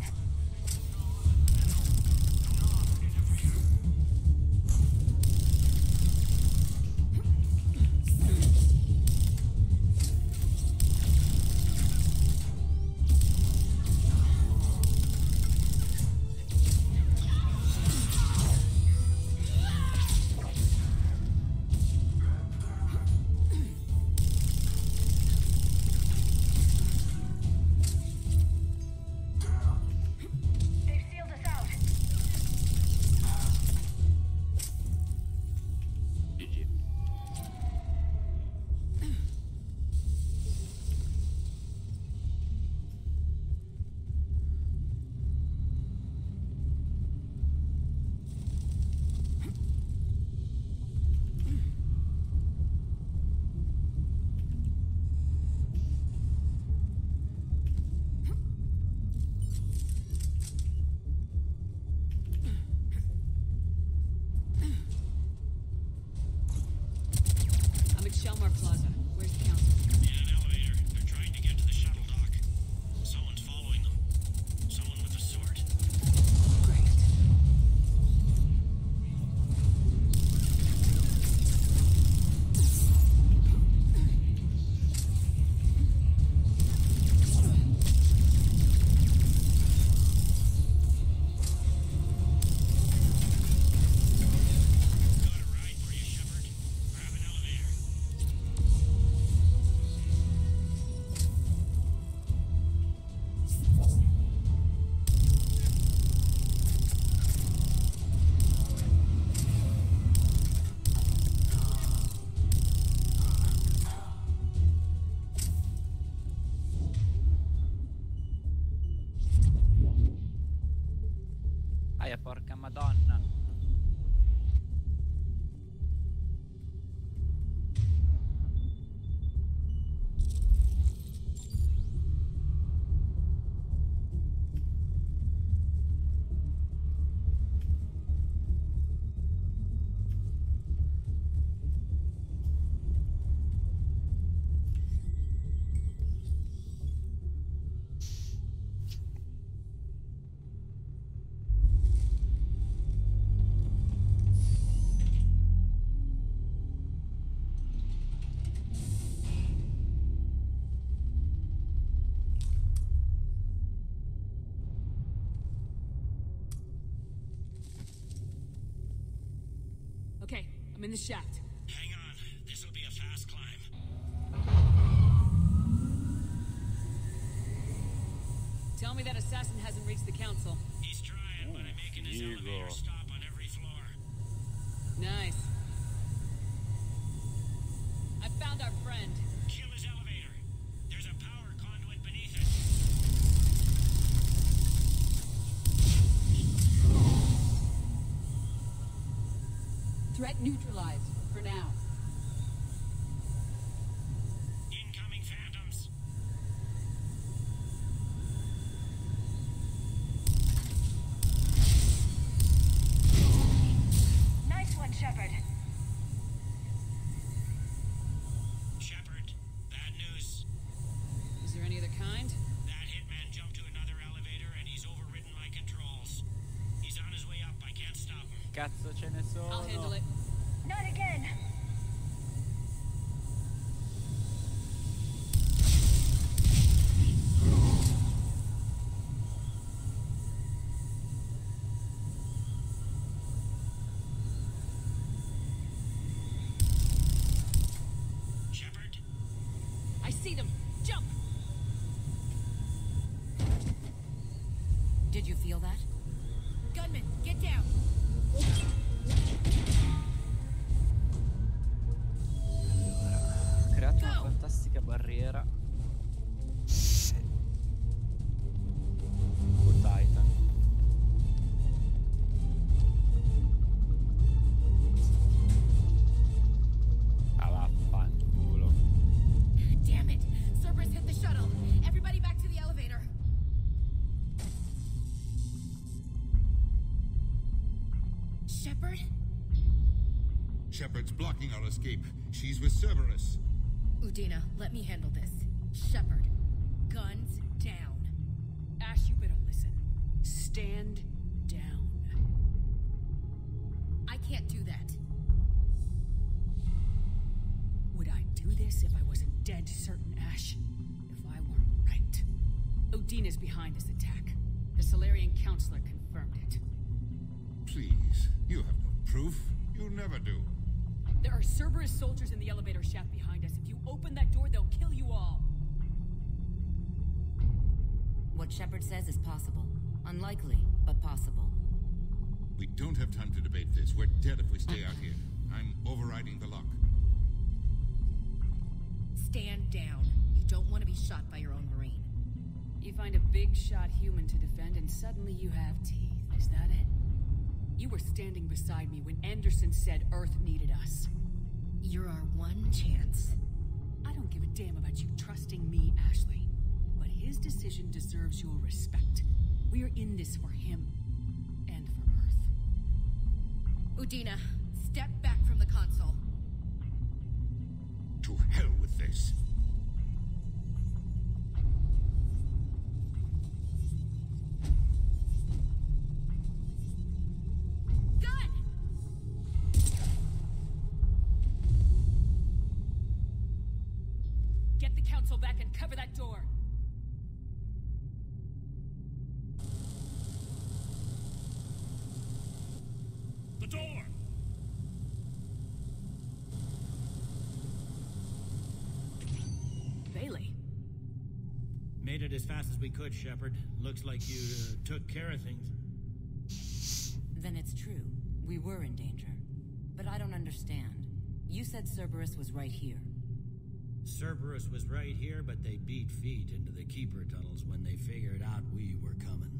Speaker 5: They've sealed us out.
Speaker 17: GG.
Speaker 4: I'm at Shelmar Plaza. Where's the council?
Speaker 9: In an elevator. They're trying to get to the shuttle dock. Someone's following them. Someone with a sword.
Speaker 4: Great.
Speaker 9: Got a ride for you, Shepard. Grab an elevator.
Speaker 17: Aia, porca madonna.
Speaker 4: Okay, I'm in the shaft.
Speaker 9: Hang on. This'll be a fast climb.
Speaker 7: Figo.
Speaker 4: Nice. I found our friend.
Speaker 9: Kill his elevator. There's a power conduit beneath it.
Speaker 6: Threat neutralized, for now.
Speaker 9: Incoming phantoms.
Speaker 5: Nice one, Shepard.
Speaker 9: Shepard, bad news.
Speaker 4: Is there any other kind?
Speaker 9: That hitman jumped to another elevator and he's overridden my controls. He's on his way up. I can't stop him.
Speaker 17: Cazzo ce ne sono?
Speaker 4: I'll handle it.
Speaker 5: Not again.
Speaker 9: Shepard,
Speaker 4: I see them. Jump!
Speaker 8: Did you feel that? Gunman, get down!
Speaker 17: Allora, create una fantastica barriera. Con Titan. Ah, vaffanculo.
Speaker 8: Damn it! Cerberus hit the shuttle. Everybody back to the elevator. Shepard?
Speaker 10: Shepard's blocking our escape. She's with Cerberus.
Speaker 8: Udina, let me handle this. Shepard, guns down.
Speaker 4: Ash, you better listen. Stand down.
Speaker 8: I can't do that.
Speaker 4: Would I do this if I wasn't dead certain, Ash? If I weren't right. Udina's behind this attack. The Solarian Counselor confirmed it.
Speaker 10: Please, you have no proof. You never do.
Speaker 4: There are Cerberus soldiers in the elevator shaft behind us. If you open that door, they'll kill you all.
Speaker 8: What Shepard says is possible. Unlikely, but possible.
Speaker 10: We don't have time to debate this. We're dead if we stay out here. I'm overriding the lock.
Speaker 8: Stand down. You don't want to be shot by your own Marine.
Speaker 4: You find a big shot human to defend, and suddenly you have teeth. Is that it? You were standing beside me when Anderson said Earth needed us.
Speaker 8: You're our one chance.
Speaker 4: I don't give a damn about you trusting me, Ashley. But his decision deserves your respect. We're in this for him. And for Earth.
Speaker 8: Udina, step back from the console.
Speaker 10: To hell with this.
Speaker 8: Gun!
Speaker 4: Get the council back and cover that door.
Speaker 9: The door!
Speaker 4: Bailey.
Speaker 9: Made it as fast as we could, Shepard. Looks like you took care of things.
Speaker 8: Then it's true. We were in danger. But I don't understand. You said Cerberus was right here.
Speaker 9: Cerberus was right here, but they beat feet into the Keeper tunnels when they figured out we were coming.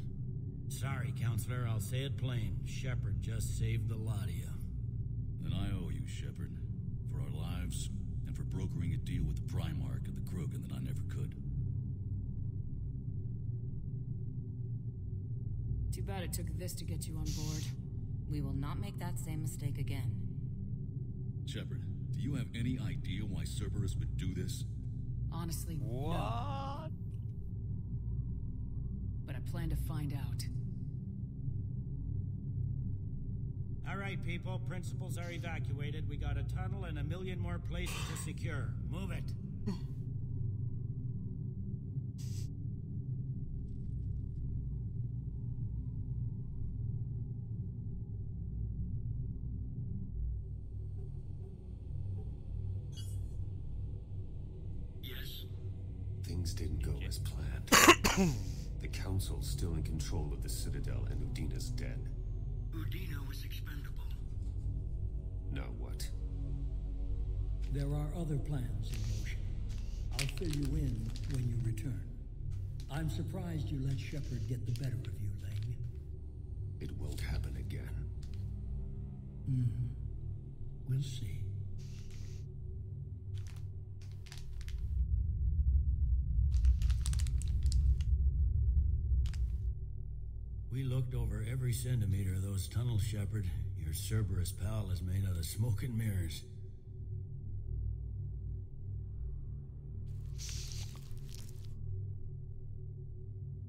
Speaker 9: Sorry, Counselor, I'll say it plain. Shepard just saved the lot of you.
Speaker 12: Then I owe you, Shepard. For our lives, and for brokering a deal with the Primarch and the Krogan that I never could.
Speaker 4: Too bad it took this to get you on board.
Speaker 8: We will not make that same mistake again.
Speaker 12: Shepard, do you have any idea why Cerberus would do this?
Speaker 4: Honestly,
Speaker 17: what?
Speaker 4: No. But I plan to find out.
Speaker 9: All right, people. Principals are evacuated. We got a tunnel and 1 million more places to secure. Move it.
Speaker 22: Yes. Things didn't go as planned. The Council's still in control of the Citadel and Udina's dead. Udina was expendable. Now what?
Speaker 9: There are other plans in motion. I'll fill you in when you return. I'm surprised you let Shepard get the better of you, Lang.
Speaker 22: It won't happen again.
Speaker 9: We'll see. We looked over every centimeter of those tunnels, Shepard. Your Cerberus pal is made out of smoke and mirrors.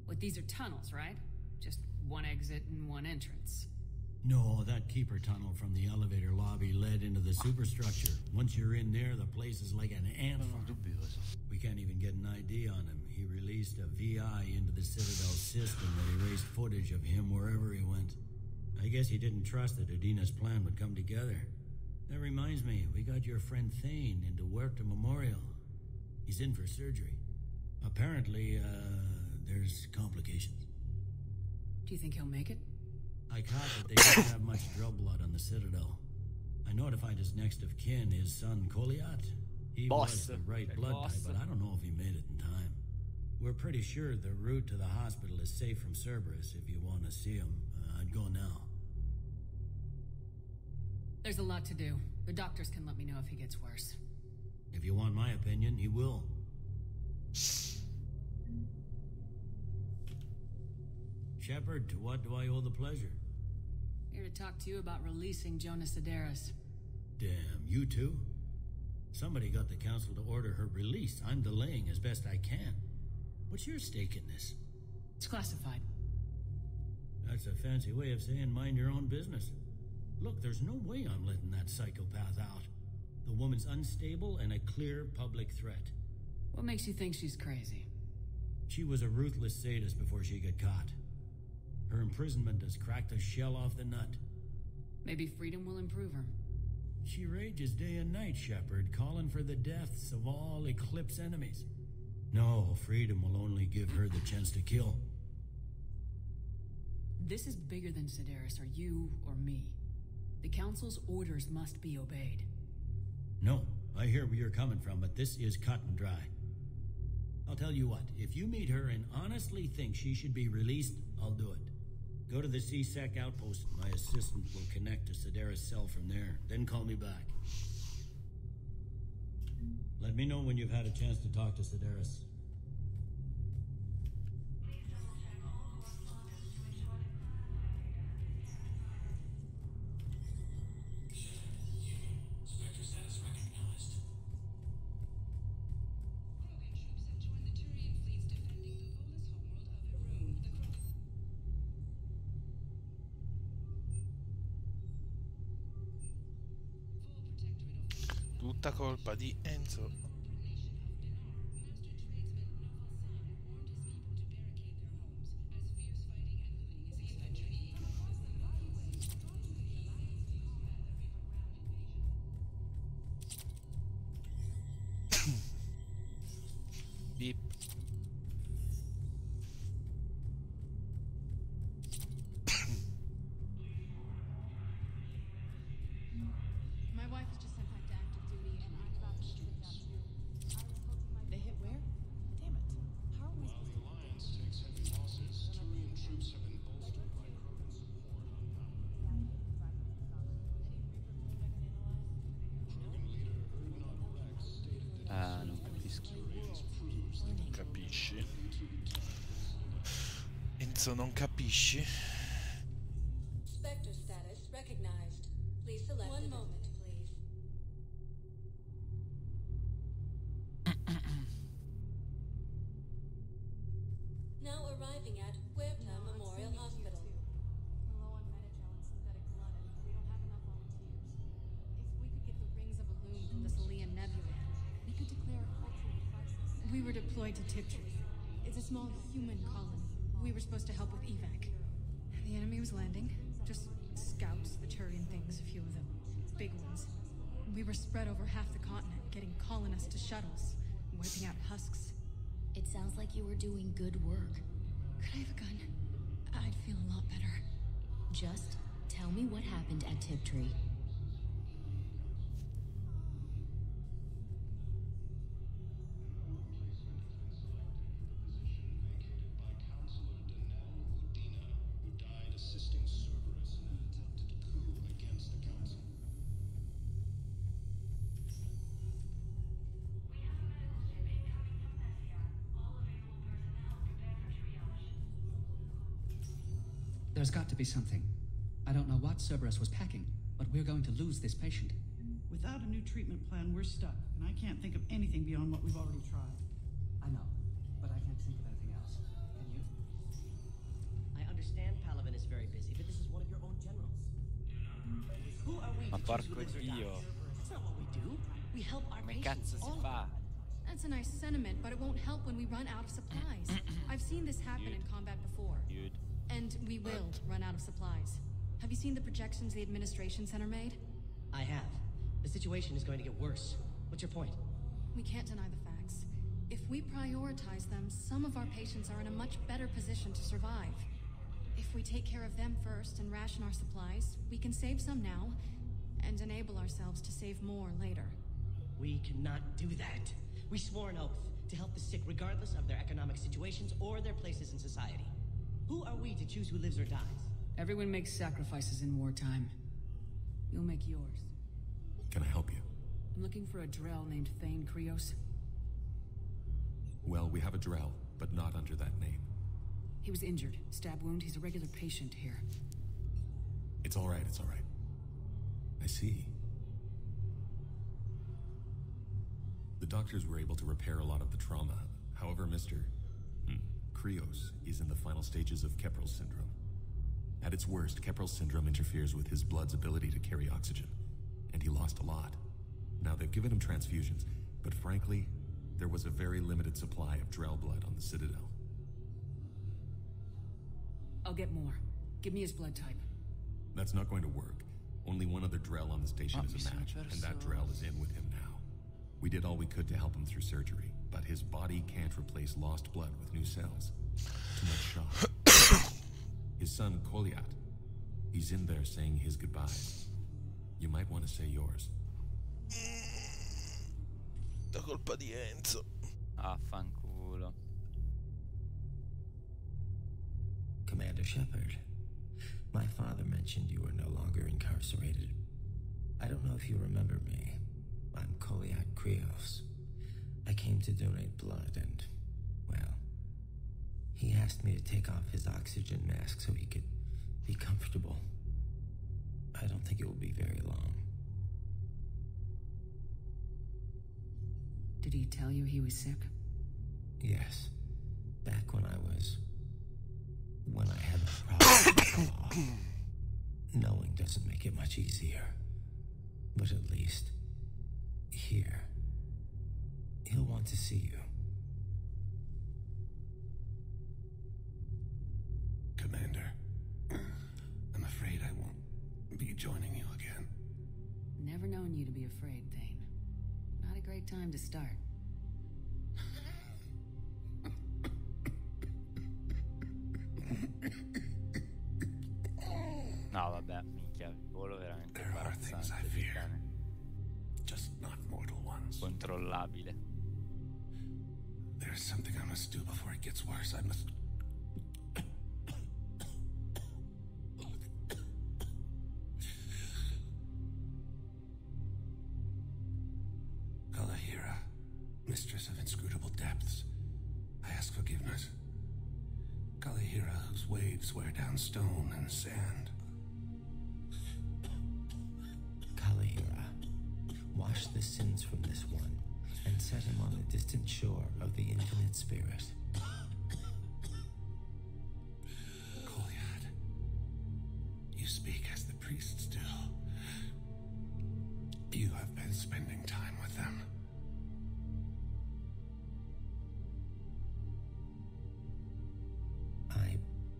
Speaker 4: But these are tunnels, right? Just one exit and one entrance.
Speaker 9: No, that keeper tunnel from the elevator lobby led into the superstructure. Once you're in there, the place is like an ant farm. We can't even get an ID on him. He released a VI into the Citadel system that erased footage of him wherever he went. I guess he didn't trust that Udina's plan would come together. That reminds me, we got your friend Thane into Huerta Memorial. He's in for surgery. Apparently, there's complications.
Speaker 4: Do you think he'll make it?
Speaker 9: I caught that they didn't have much drill blood on the Citadel. I notified his next of kin, his son Koliat. He was the right blood type, but I don't know if he made it in time. We're pretty sure the route to the hospital is safe from Cerberus. If you want to see him, I'd go now.
Speaker 4: There's a lot to do. The doctors can let me know if he gets worse.
Speaker 9: If you want my opinion, he will. Shepard, to what do I owe the pleasure?
Speaker 4: Here to talk to you about releasing Jonas Sedaris.
Speaker 9: Damn, you too? Somebody got the council to order her release. I'm delaying as best I can. What's your stake in this?
Speaker 4: It's classified.
Speaker 9: That's a fancy way of saying mind your own business. Look, there's no way I'm letting that psychopath out. The woman's unstable and a clear public threat.
Speaker 4: What makes you think she's crazy?
Speaker 9: She was a ruthless sadist before she got caught. Her imprisonment has cracked the shell off the nut.
Speaker 4: Maybe freedom will improve her.
Speaker 9: She rages day and night, Shepard, calling for the deaths of all Eclipse enemies. No, freedom will only give her the chance to kill.
Speaker 4: This is bigger than Sedaris or you or me. The Council's orders must be obeyed.
Speaker 9: No, I hear where you're coming from, but this is cut and dry. I'll tell you what, if you meet her and honestly think she should be released, I'll do it. Go to the C-Sec outpost. My assistant will connect to Sedaris' cell from there. Then call me back. Let me know when you've had a chance to talk to Sedaris.
Speaker 7: Tutta colpa di Enzo. Beep.
Speaker 20: My wife was just sent back to active duty, and I'm about to sit down too. They hit where? Damn it. How are we supposed to...
Speaker 18: The Alliance takes heavy losses. Turian troops have been bolstered by Krogan support on Krogan leader Erdnot Rex stated that
Speaker 17: non capisco.
Speaker 7: Non capisci? Enzo, non capisci?
Speaker 5: Spectre status recognized. Please select one moment, please. Now arriving at Huerta Memorial Hospital.
Speaker 20: We're low on Medi-gel and synthetic blood, and we don't have enough volunteers. If we could get the rings of Illume from the Salian Nebula, we could declare a cultural crisis. We were deployed to Tiptree. It's a small human colony. We were supposed to help with evac. The enemy was landing. Just scouts, the Turian things, a few of them. Big ones. We were spread over half the continent, getting colonists to shuttles, wiping out husks.
Speaker 1: It sounds like you were doing good work.
Speaker 20: Could I have a gun? I'd feel a lot better.
Speaker 1: Just tell Tell me what happened at Tiptree.
Speaker 14: There's got to be something. I don't know what Cerberus was packing, but we're going to lose this patient.
Speaker 15: Without a new treatment plan, we're stuck, and I can't think of anything beyond what we've already tried.
Speaker 14: I know, but I can't think of anything else. Can you?
Speaker 23: I understand Palavin is very busy, but this is one of your own generals. Who are we
Speaker 17: Ma
Speaker 23: to choose
Speaker 17: porco
Speaker 23: who lives or dies?
Speaker 17: Dio.
Speaker 23: That's not what we do. We help our
Speaker 17: Come
Speaker 23: patients.
Speaker 17: cazzo si
Speaker 23: all of
Speaker 17: fa?
Speaker 11: That's a nice sentiment, but it won't help when we run out of supplies. I've seen this happen in combat before. And we will run out of supplies. Have you seen the projections the administration center made?
Speaker 23: I have. The situation is going to get worse. What's your point?
Speaker 11: We can't deny the facts. If we prioritize them, some of our patients are in a much better position to survive. If we take care of them first and ration our supplies, we can save some now and enable ourselves to save more later.
Speaker 23: We cannot do that. We swore an oath to help the sick regardless of their economic situations or their places in society. Who are we to choose who lives or dies?
Speaker 4: Everyone makes sacrifices in wartime. You'll make yours.
Speaker 24: Can I help you?
Speaker 4: I'm looking for a Drell named Thane Krios.
Speaker 24: Well, we have a Drell, but not under that name.
Speaker 4: He was injured. Stab wound. He's a regular patient here.
Speaker 24: It's all right, it's all right. I see. The doctors were able to repair a lot of the trauma. However, Mr. Krios is in the final stages of Keprel's syndrome. At its worst, Keprel's syndrome interferes with his blood's ability to carry oxygen, and he lost a lot. Now, they've given him transfusions, but frankly, there was a very limited supply of Drell blood on the Citadel.
Speaker 4: I'll get more. Give me his blood type.
Speaker 24: That's not going to work. Only one other Drell on the station is a match, and that Drell is in with him now. We did all we could to help him through surgery, but his body can't replace lost blood with new cells. Too much shock. His son, Koliat, he's in there saying his goodbyes. You might want to say yours.
Speaker 7: La colpa di Enzo.
Speaker 17: Affanculo.
Speaker 25: Commander Shepard, my father mentioned you were no longer incarcerated. I don't know if you remember me. I'm Koliat Krios. I came to donate blood and, well, he asked me to take off his oxygen mask so he could be comfortable. I don't think it will be very long.
Speaker 4: Did he tell you he was sick?
Speaker 25: Yes. Back when I had a problem with the law. Knowing doesn't make it much easier. But at least, here, he'll want to see you.
Speaker 22: Commander, I'm afraid I won't be joining you again.
Speaker 4: Never known you to be afraid, Thane. Not a great time to start.
Speaker 17: No, vabbè, minchia, il volo veramente
Speaker 22: There are things I fear, just not mortal ones.
Speaker 17: Controllabile.
Speaker 22: There's something I must do before it gets worse. I must... Kalahira, mistress of inscrutable depths, I ask forgiveness. Kalahira, whose waves wear down stone and sand.
Speaker 25: Kalahira, wash the sins from this one and set him on the distant shore of the infinite spirit.
Speaker 22: Koliat, you speak as the priests do. You have been spending time with them.
Speaker 25: I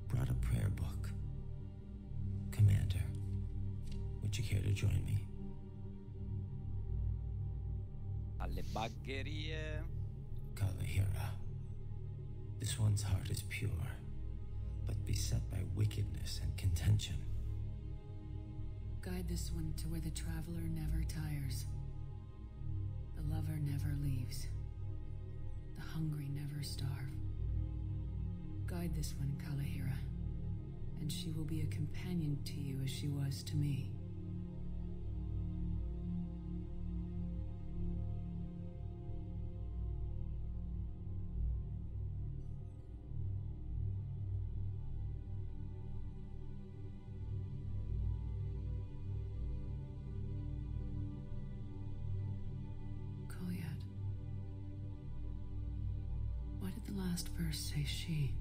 Speaker 25: brought a prayer book. Commander, would you care to join me?
Speaker 17: Alle bagherie.
Speaker 25: Kalahira, this one's heart is pure, but beset by wickedness and contention.
Speaker 4: Guide this one to where the traveler never tires. The lover never leaves. The hungry never starve. Guide this one, Kalahira, and she will be a companion to you as she was to me. Why did the last verse say she?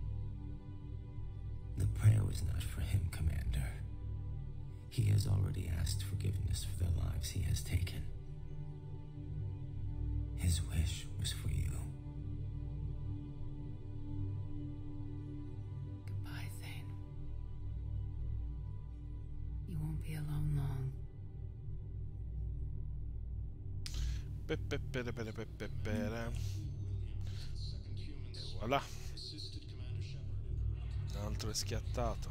Speaker 25: The prayer was not for him, Commander. He has already asked forgiveness for the lives he has taken. His wish was for you.
Speaker 4: Goodbye, Thane. You won't be alone long.
Speaker 7: Voilà. Un altro è schiattato.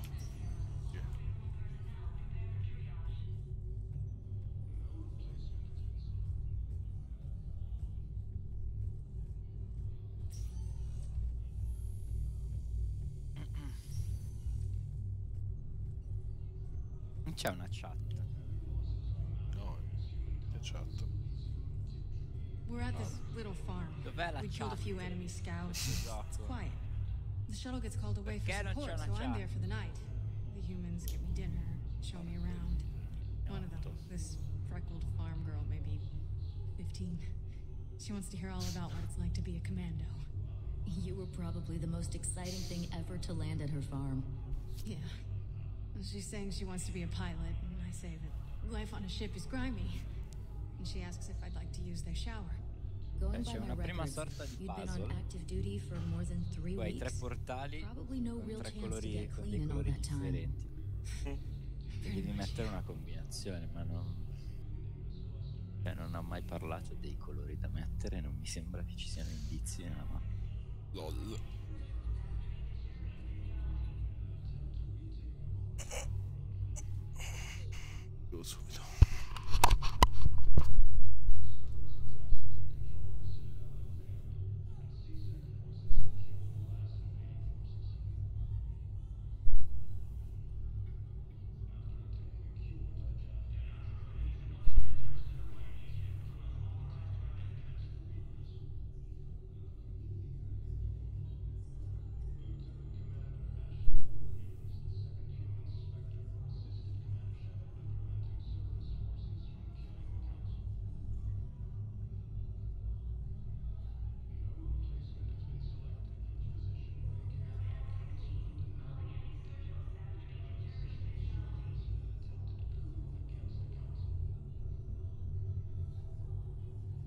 Speaker 17: Non c'è una chat.
Speaker 7: No, che chat?
Speaker 20: We're at this little farm.
Speaker 17: Dov'è la
Speaker 20: We killed a
Speaker 17: chat?
Speaker 20: few enemy scouts.
Speaker 17: Esatto.
Speaker 20: It's quiet. The shuttle gets called away for
Speaker 17: Perché non
Speaker 20: support,
Speaker 17: c'è
Speaker 20: so
Speaker 17: una
Speaker 20: I'm
Speaker 17: chat?
Speaker 20: there for the night. The humans give me dinner, show me around. One of them, this freckled farm girl, maybe 15. She wants to hear all about what it's like to be a commando.
Speaker 1: You were probably the most exciting thing ever to land at her farm.
Speaker 20: Yeah. She's saying she wants to be a pilot, and I say that life on a ship is grimy. And she asks if I'd like to use their shower.
Speaker 1: Going
Speaker 17: C'è
Speaker 1: by my
Speaker 17: una prima
Speaker 1: records,
Speaker 17: sorta di
Speaker 1: you'd been
Speaker 17: puzzle.
Speaker 1: on active duty for more than 3
Speaker 17: Tu hai
Speaker 1: weeks.
Speaker 17: tre portali
Speaker 1: Probably no
Speaker 17: con
Speaker 1: real
Speaker 17: tre
Speaker 1: chance to
Speaker 17: colori,
Speaker 1: get
Speaker 17: con
Speaker 1: clean
Speaker 17: dei
Speaker 1: in all
Speaker 17: colori
Speaker 1: that time.
Speaker 17: differenti. E devi mettere una combinazione, ma non ho mai parlato dei colori da mettere, non mi sembra che ci siano indizi nella mappa.
Speaker 7: LOL. Io subito.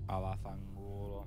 Speaker 17: Alla fangolo.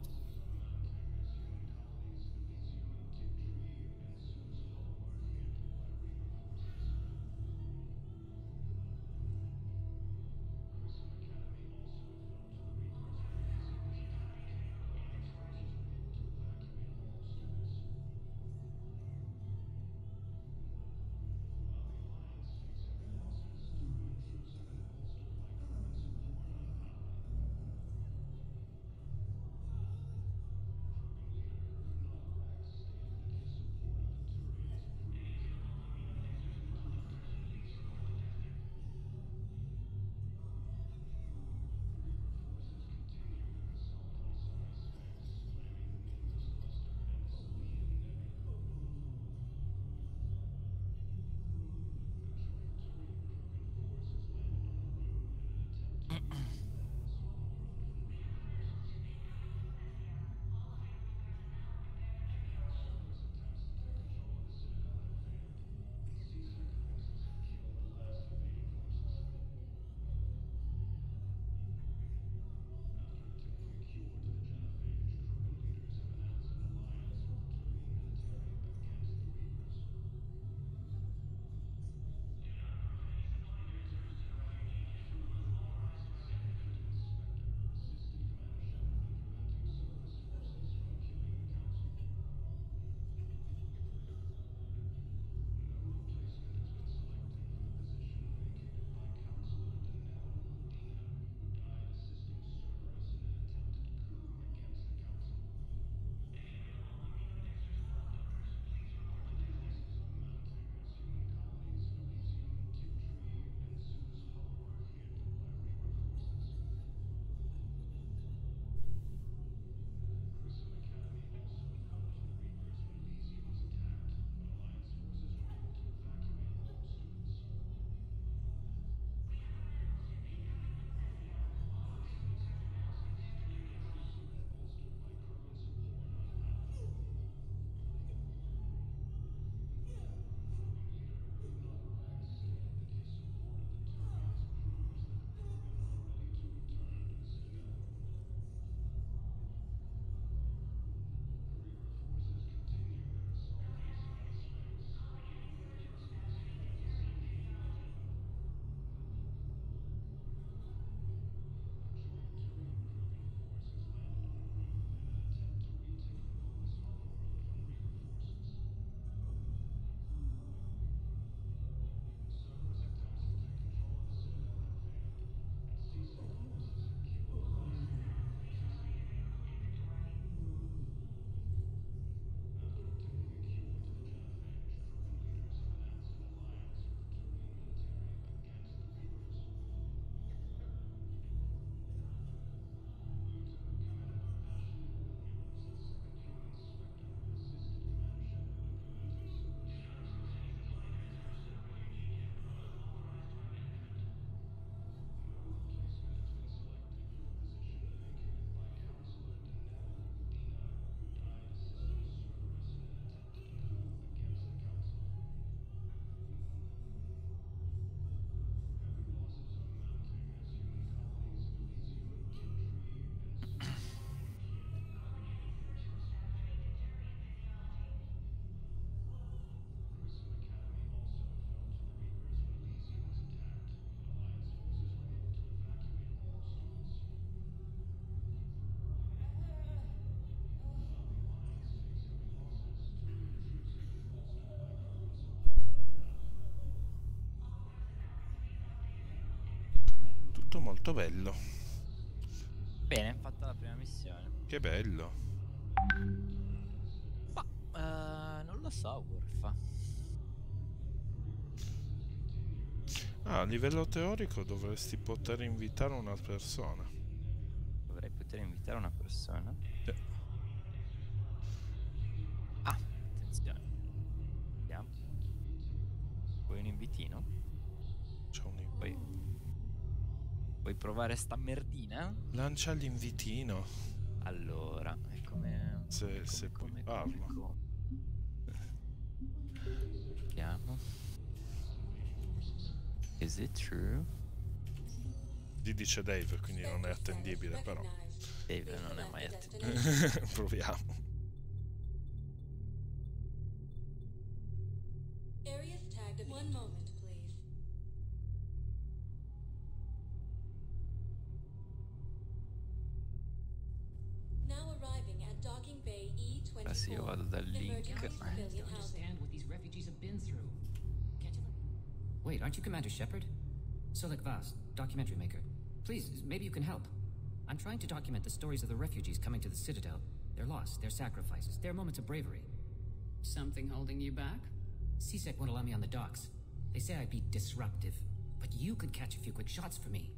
Speaker 7: molto molto bello.
Speaker 17: Bene, fatta la prima missione.
Speaker 7: Che bello.
Speaker 17: Ma non lo so, Warfa.
Speaker 7: Ah, a livello teorico dovresti poter invitare una persona.
Speaker 17: Dovrei poter invitare una persona? Ah, attenzione. Vediamo. Vuoi un invitino?
Speaker 7: C'è un invitino.
Speaker 17: Vuoi provare sta merdina?
Speaker 7: Lancia l'invitino.
Speaker 17: Allora, è come...
Speaker 7: Se puoi farlo.
Speaker 17: Vediamo. Is it true?
Speaker 7: Ti dice Dave, quindi non è attendibile, però.
Speaker 17: Dave non è mai attendibile.
Speaker 7: Proviamo.
Speaker 2: Areas tagged. One moment, please. Now arriving at docking bay E24.
Speaker 17: Ora sì, io vado dal link.
Speaker 3: Understand what these refugees have been through. Can't you? Wait, aren't you Commander Shepard? Solik Vaz, documentary maker. Please, maybe you can help. I'm trying to document the stories of the refugees coming to the Citadel. Their loss, their sacrifices, their moments of bravery.
Speaker 4: Something holding you back?
Speaker 3: CSEC won't allow me on the docks. They say I'd be disruptive, but you could catch a few quick shots for me.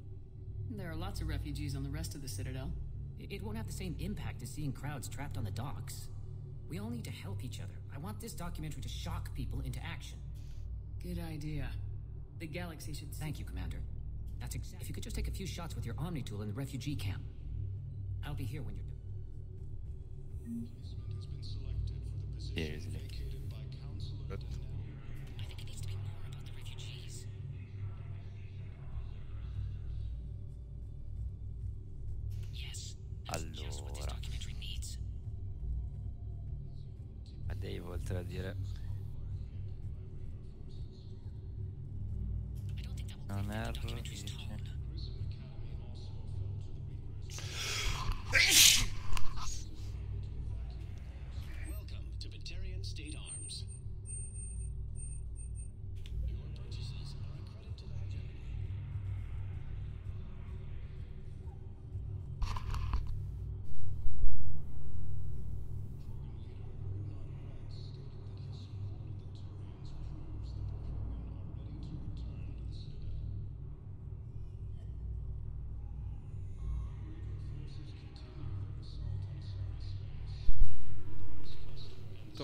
Speaker 4: There are lots of refugees on the rest of the Citadel.
Speaker 3: It won't have the same impact as seeing crowds trapped on the docks. We all need to help each other. I want this documentary to shock people into action.
Speaker 4: Good idea. The galaxy should...
Speaker 3: Thank you, Commander. That's if you could just take a few shots with your Omni tool in the refugee camp. I'll be here when you're done.
Speaker 17: Seriously.
Speaker 3: I think it needs to be more about the refugees. Yes. That's what this documentary needs.
Speaker 17: A Dave, oltre a dire... Non erro, dice...
Speaker 13: Welcome to Batarian State Arms. Your purchases are a credit to the hegemony.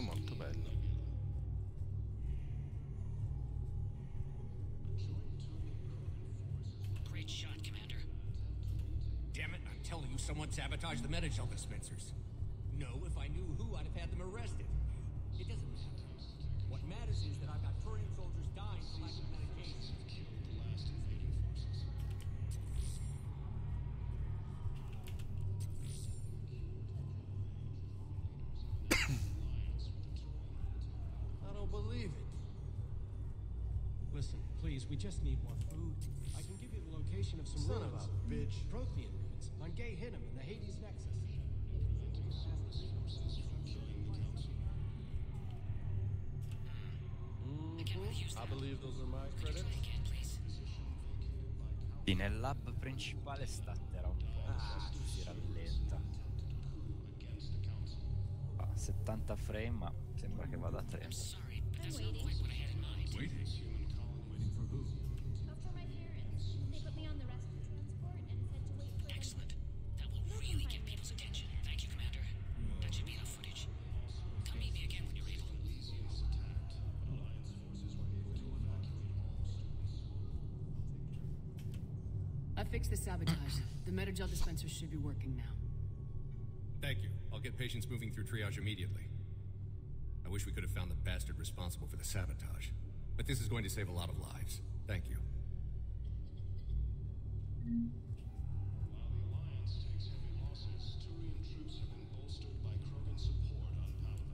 Speaker 7: Molto bello.
Speaker 3: Great shot, Commander.
Speaker 16: Damn it, I'm telling you, someone sabotaged the Metagel dispensers. No, if I knew who, I'd have had them arrested. It doesn't matter. What matters is that I've got Turian soldiers dying for lack of medication.
Speaker 13: I don't believe it.
Speaker 23: Listen, please, we just need more food. I can give you the location of some
Speaker 13: Son
Speaker 23: ruins.
Speaker 13: of a bitch.
Speaker 23: Prothean ruins on Gay Hinnom in the Hades Nexus.
Speaker 13: I believe those are my credits.
Speaker 17: Sì, nel lab principale statterà un po', si rallenta. 70 frame, ma sembra che vada a 30.
Speaker 3: Excellent. That will really get people's attention. Thank you, Commander. That should be enough footage. Come meet me again when you're able.
Speaker 4: I fixed the sabotage. The Metagel dispensers should be working now.
Speaker 24: Thank you. I'll get patients moving through triage immediately. I wish we could have found the bastard responsible for the sabotage. But this is going to save a lot of lives. Thank you.
Speaker 13: While the Alliance takes heavy losses, Turian troops have been bolstered by Krogan support on Palaven.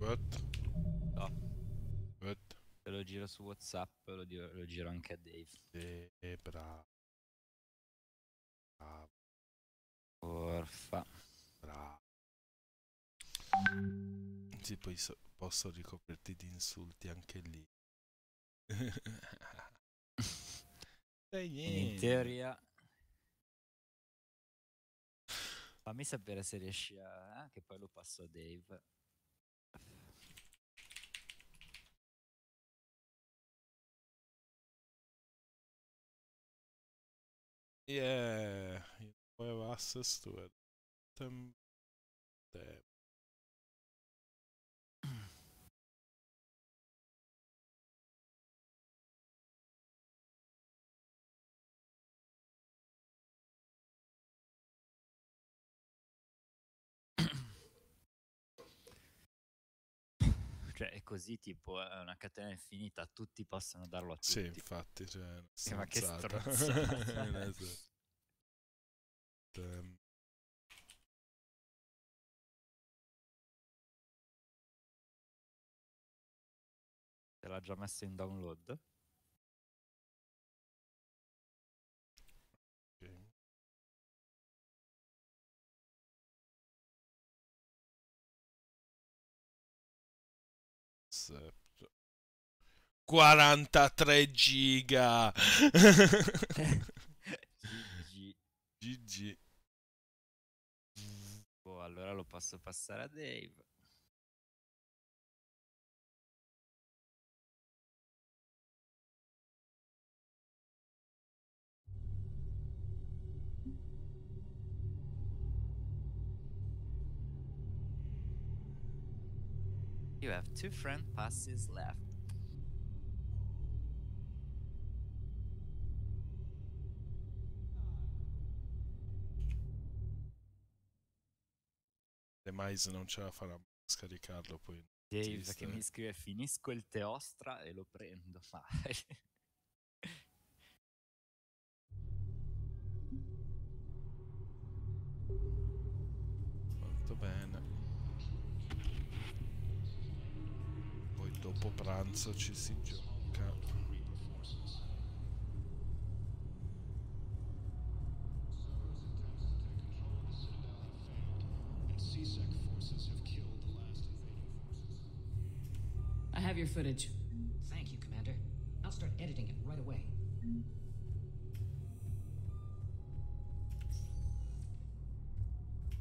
Speaker 7: What?
Speaker 17: No. giro su WhatsApp, lo giro anche a Dave.
Speaker 7: Bravo. Bravo.
Speaker 17: Orfa.
Speaker 7: Bravo. Sì, poi posso ricoprirti di insulti anche lì.
Speaker 17: In teoria fammi sapere se riesci a... che poi lo passo a Dave.
Speaker 7: Yeah, you have access to it.
Speaker 17: Cioè è così, tipo è una catena infinita, tutti possono darlo a tutti.
Speaker 7: Sì, infatti, cioè,
Speaker 17: ma che
Speaker 7: stronzata.
Speaker 17: stronzata. Te l'ha già messo in download?
Speaker 7: Okay. Accept. 43 giga. GG.
Speaker 17: Oh, allora lo posso passare a Dave. You have 2 friend passes left.
Speaker 7: Le mais non ce la farà scaricarlo poi.
Speaker 17: Dave che mi scrive finisco il Teostra e lo prendo.
Speaker 7: Molto bene. Poi dopo pranzo ci si gioca.
Speaker 4: I have your footage.
Speaker 3: Thank you, Commander. I'll start editing it right away.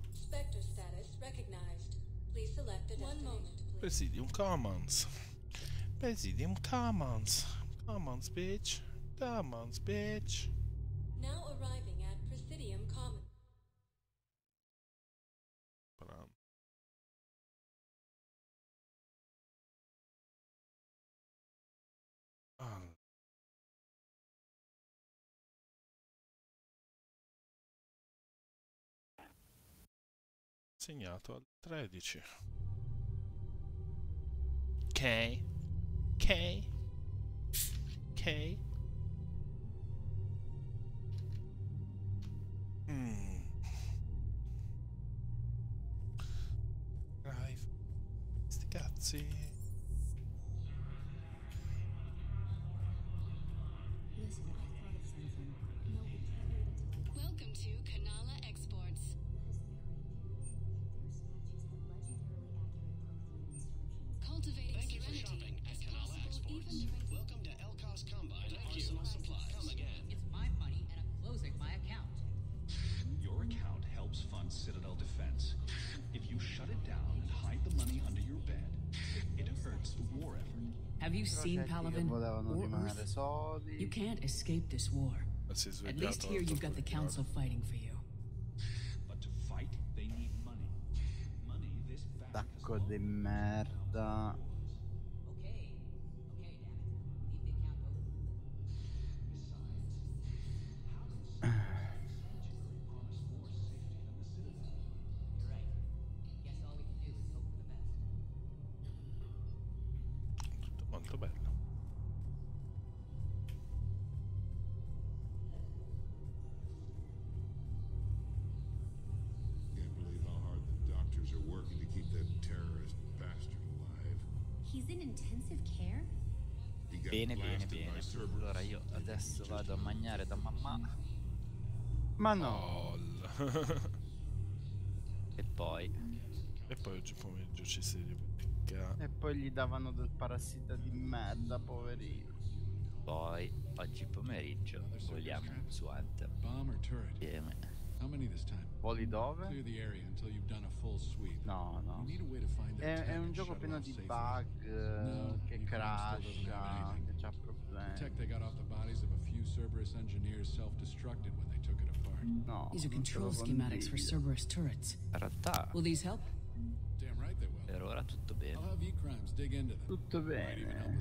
Speaker 2: Spectre status recognized. Please select a destination. 1 moment, please.
Speaker 7: Presidium Commons. Presidium Commons. Commons, bitch. Commons, bitch.
Speaker 2: Now arriving at Presidium Commons.
Speaker 7: Segnato al 13. Ok. Ok. Ok. Drive. Sti cazzi.
Speaker 1: Listen, I thought of something. No, we can't wait until I...
Speaker 20: Welcome to Kanala Exports. Cultivating
Speaker 13: Thank you for
Speaker 20: serenity
Speaker 13: shopping at
Speaker 20: is
Speaker 13: Kanala
Speaker 20: possible
Speaker 13: Exports.
Speaker 20: even during...
Speaker 13: Welcome to Elcos Combine and Arsenal Supply. Come again.
Speaker 6: It's my money and I'm closing my account.
Speaker 12: Your account helps fund Citadel defense. If you shut it down and hide the money under your bed, it hurts the war effort.
Speaker 4: Have you seen Palaven or Earth? You can't escape this war. At least here you've got the Council fighting for you.
Speaker 12: But to fight, they need money. Money this bank
Speaker 17: Sacco di merda.
Speaker 7: Tutto molto bello.
Speaker 13: Can't believe how hard the doctors are working to keep that terrorist bastard alive.
Speaker 1: He's in intensive care?
Speaker 13: He
Speaker 17: Bene, bene, bene. Allora io adesso vado a mangiare da mamma.
Speaker 8: Ma no.
Speaker 17: E poi
Speaker 7: oggi pomeriggio ci si
Speaker 8: E poi gli davano del parassita di merda, poverino.
Speaker 17: Poi oggi pomeriggio voliamo su Hunter. Insieme.
Speaker 8: Voli dove? No. È un gioco pieno di bug, che crasha, che c'ha problemi. No.
Speaker 4: These are control schematics for Cerberus turrets.
Speaker 17: In realtà
Speaker 4: Will these help?
Speaker 17: per ora tutto bene.
Speaker 8: Tutto bene.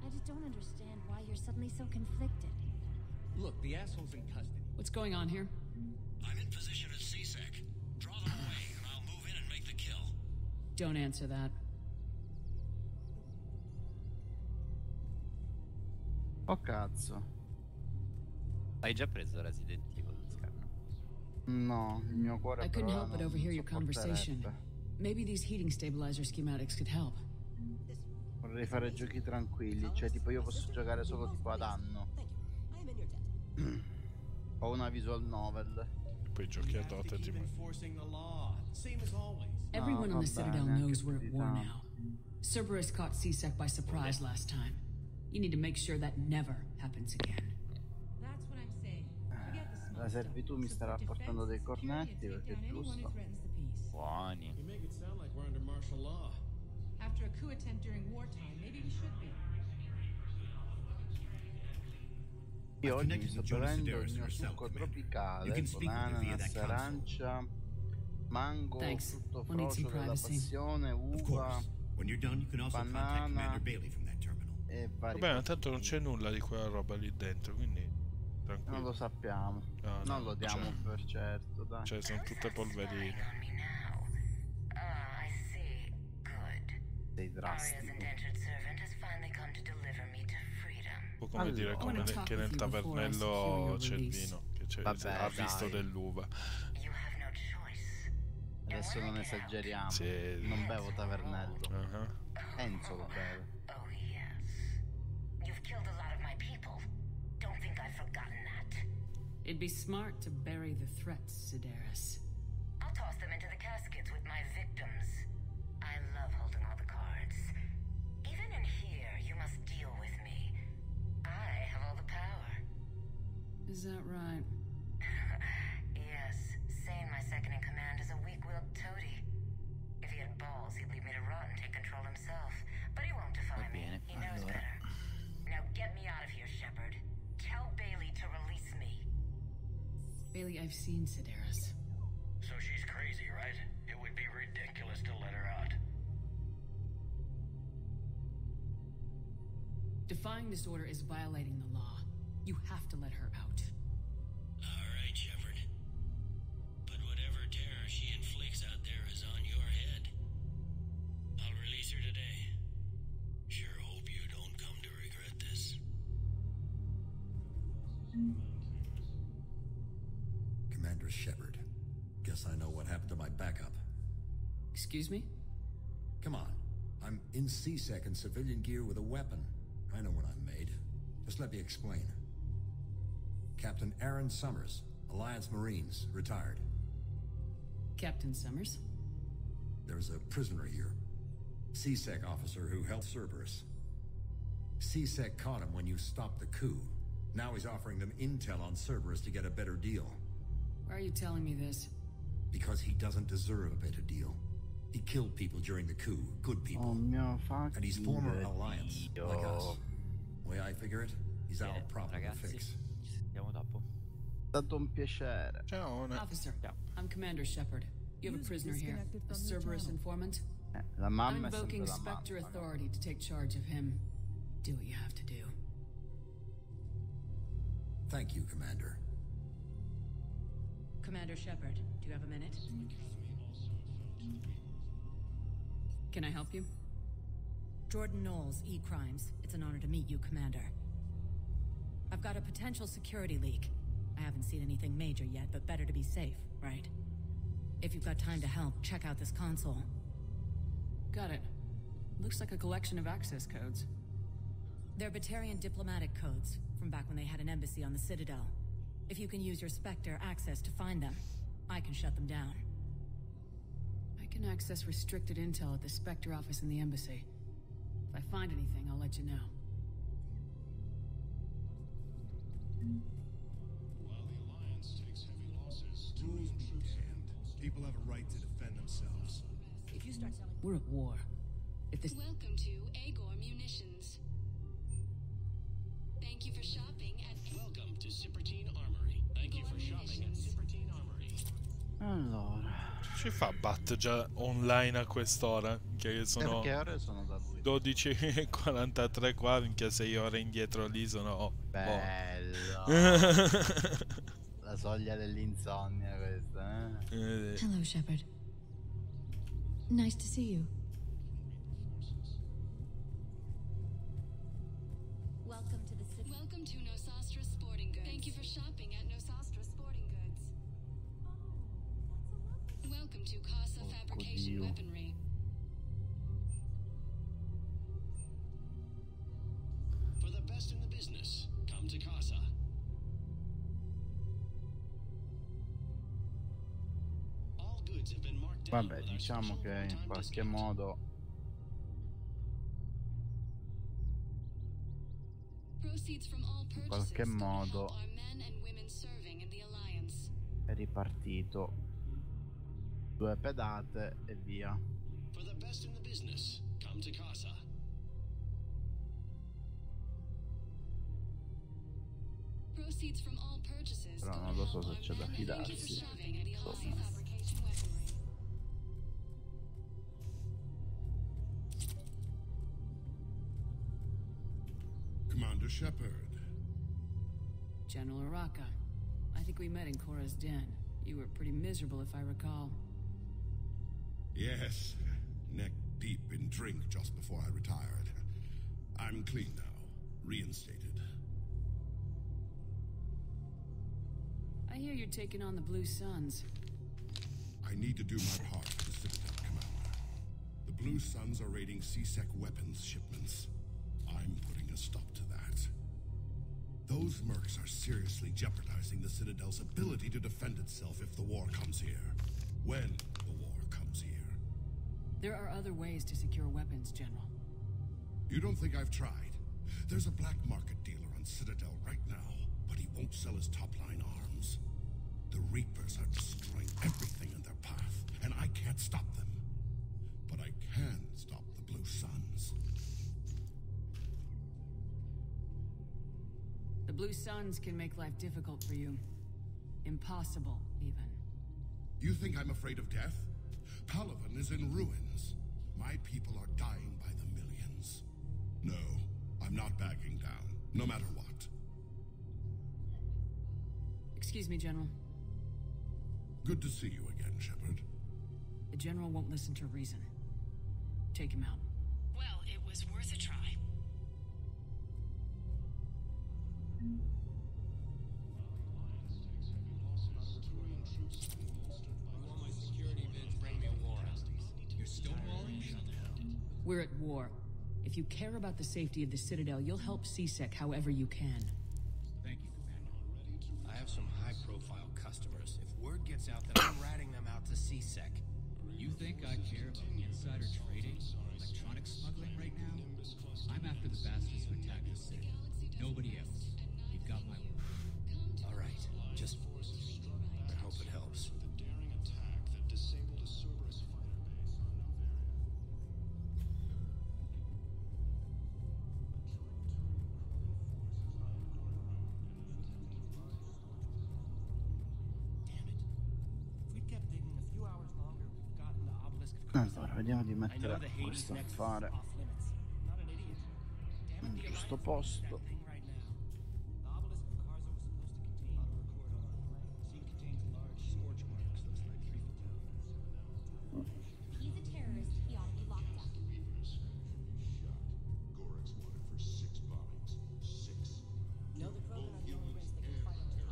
Speaker 20: I just don't understand why you're suddenly so conflicted.
Speaker 16: Look, the asshole's in custody.
Speaker 4: What's going on here?
Speaker 18: I'm in position at CSEC. Draw them away, and I'll move in and make the kill.
Speaker 4: Don't answer that.
Speaker 8: Oh cazzo.
Speaker 17: Hai già preso Resident Evil scanno?
Speaker 8: No, il mio cuore
Speaker 4: I couldn't
Speaker 8: però
Speaker 4: help but
Speaker 8: non
Speaker 4: overhear your conversation.
Speaker 8: sopporterebbe.
Speaker 4: Maybe these heating stabilizer schematics could help.
Speaker 8: Vorrei fare giochi tranquilli, cioè tipo io posso giocare solo tipo ad anno. Ho una visual novel.
Speaker 7: Poi giochi a Dota e ti
Speaker 4: Everyone on the Citadel knows we're at war now. Cerberus caught CSEC by surprise last time. You need to make sure that never happens again.
Speaker 5: That's what I'm saying. Forget the small
Speaker 8: La servitù mi starà portando dei cornetti perché è giusto.
Speaker 17: Buoni.
Speaker 13: You make it sound like we're under martial law.
Speaker 5: After a coup attempt during wartime, maybe we should be.
Speaker 8: Io oggi mi sto bevendo il mio succo tropicale, con ananas, arancia, mango, frutto frocio della passione, uva, banana e vari.
Speaker 7: Vabbè, tanto non c'è nulla di quella roba lì dentro, quindi tranquillo.
Speaker 8: Non lo sappiamo,
Speaker 7: No,
Speaker 8: non lo diamo
Speaker 7: cioè,
Speaker 8: per certo, dai.
Speaker 7: Cioè, sono tutte polverine.
Speaker 8: Sei drastico.
Speaker 7: Un po' come dire che nel tavernello c'è il vino, che ha visto dell'uva.
Speaker 8: Adesso non esageriamo,
Speaker 7: Sì.
Speaker 8: non bevo tavernello. Enzo lo beve.
Speaker 4: It'd be smart to bury the threats, Sidaris.
Speaker 1: I'll toss them into the caskets with my victims. I love holding all the cards. Even in here, you must deal with me. I have all the power.
Speaker 4: Is that right?
Speaker 1: Yes, Sane, my second in command, is a weak-willed toady. If he had balls, he'd leave me to rot and take control himself. But he won't defy me. He knows better. Now get me out of here, Shepard. Tell Bailey to release me.
Speaker 4: Bailey, I've seen Sidaris.
Speaker 18: So she's crazy, right? It would be ridiculous to let her out.
Speaker 4: Defying this order is violating the law. You have to let her out.
Speaker 18: All right, Shepard. But whatever terror she inflicts out there is on your head. I'll release her today. Sure hope you don't come to regret this.
Speaker 22: Commander Shepard. Guess I know what happened to my backup.
Speaker 4: Excuse me?
Speaker 22: Come on. I'm in CSEC in civilian gear with a weapon. I know what I'm made. Just let me explain. Captain Aaron Summers, Alliance Marines, retired.
Speaker 4: Captain Summers?
Speaker 22: There's a prisoner here. CSEC officer who helped Cerberus. CSEC caught him when you stopped the coup. Now he's offering them intel on Cerberus to get a better deal.
Speaker 4: Why are you telling me this?
Speaker 22: Because he doesn't deserve a better deal. He killed people during the coup, good people.
Speaker 8: Oh mio
Speaker 22: And he's former
Speaker 8: fucking
Speaker 22: Alliance, like us. Way I figure it, he's our problem to fix.
Speaker 17: Sentiamo dopo.
Speaker 8: È stato un piacere.
Speaker 4: Officer, I'm Commander Shepard. You have a prisoner here, a Cerberus informant.
Speaker 8: La
Speaker 4: I'm
Speaker 8: mamma è
Speaker 4: invoking
Speaker 8: sempre la
Speaker 4: Spectre
Speaker 8: mamma.
Speaker 4: authority to take charge of him. Do what you have to do.
Speaker 22: Thank you, Commander.
Speaker 5: Commander Shepard, do you have a minute?
Speaker 4: Can I help you?
Speaker 5: Jordan Knowles, E-Crimes. It's an honor to meet you, Commander. I've got a potential security leak. I haven't seen anything major yet, but better to be safe, right?
Speaker 4: If you've got time to help, check out this console. Got it. Looks like a collection of access codes. They're Batarian diplomatic codes, from back when they had an embassy on the Citadel. If you can use your Spectre access to find them, I can shut them down. I can access restricted intel at the Spectre office in the embassy. If I find anything, I'll let you know.
Speaker 13: While the Alliance takes heavy losses,
Speaker 9: Rules be damned. People have a right to defend themselves.
Speaker 4: If you start selling... We're at war. If this...
Speaker 2: Welcome to Agor Munitions. Thank you for shopping at...
Speaker 18: Welcome to Cipertine Armory. Thank you for shopping at Cipertine Armory.
Speaker 8: Allora,
Speaker 7: ci fa bat già online a quest'ora? Che sono
Speaker 8: che ore sono da lui?
Speaker 7: 12:43 qua, minchia 6 ore indietro lì sono...
Speaker 8: Bello. La soglia dell'insonnia questa, eh?
Speaker 1: Hello, Shepard. Nice to see you.
Speaker 2: Welcome to Nosastra Sporting Goods. Thank you for shopping at Nosastra Sporting Goods. Welcome to Casa Fabrication Weaponry.
Speaker 18: For the best in the business, come to Casa. All goods have been marked down.
Speaker 8: Vabbè, diciamo che in qualche modo è ripartito. 2 pedate e via.
Speaker 18: For the best in the business, come to Casa.
Speaker 8: Però non lo so se c'è da fidarsi. Insomma.
Speaker 9: Commander Shepard.
Speaker 4: General Araka. I think we met in Cora's den. You were pretty miserable, if I recall.
Speaker 9: Yes, neck deep in drink just before I retired. I'm clean now, reinstated.
Speaker 4: I hear you're taking on the Blue Suns.
Speaker 9: I need to do my part for the Citadel, Commander. The Blue Suns are raiding C-Sec weapons shipments. I'm putting a stop to that. Those mercs are seriously jeopardizing the Citadel's ability to defend itself if the war comes here. When the war comes here.
Speaker 4: There are other ways to secure weapons, General.
Speaker 9: You don't think I've tried? There's a black market dealer on Citadel right now, but he won't sell his top-line arms. The Reapers are destroying everything in their path, and I can't stop them. But I can stop the Blue Suns.
Speaker 4: The Blue Suns can make life difficult for you. Impossible, even.
Speaker 9: You think I'm afraid of death? Palaven is in ruins. My people are dying by the millions. No, I'm not backing down, no matter what.
Speaker 4: Excuse me, General.
Speaker 9: Good to see you again, Shepard.
Speaker 4: The General won't listen to reason. Take him out.
Speaker 2: Well, it was worth a try.
Speaker 4: We're at war. If you care about the safety of the Citadel, you'll help C-Sec however you can.
Speaker 16: Thank you, Commander. I have some high-profile customers. If word gets out that I'm ratting them out to C-Sec...
Speaker 14: You think I care about insider trading or electronics smuggling right now? I'm after the bastards who attacked the city. Nobody else. You've got my word.
Speaker 16: All right, just... I hope it helps.
Speaker 13: The daring attack that disabled a Cerberus fighter base on
Speaker 8: Allora, vediamo di mettere questo affare in giusto posto.
Speaker 20: He's a terrorist. He ought to be locked up.
Speaker 13: Gorex wanted for 6 bombings. 6.
Speaker 20: No, the Krogan are the only ones that can fight on time.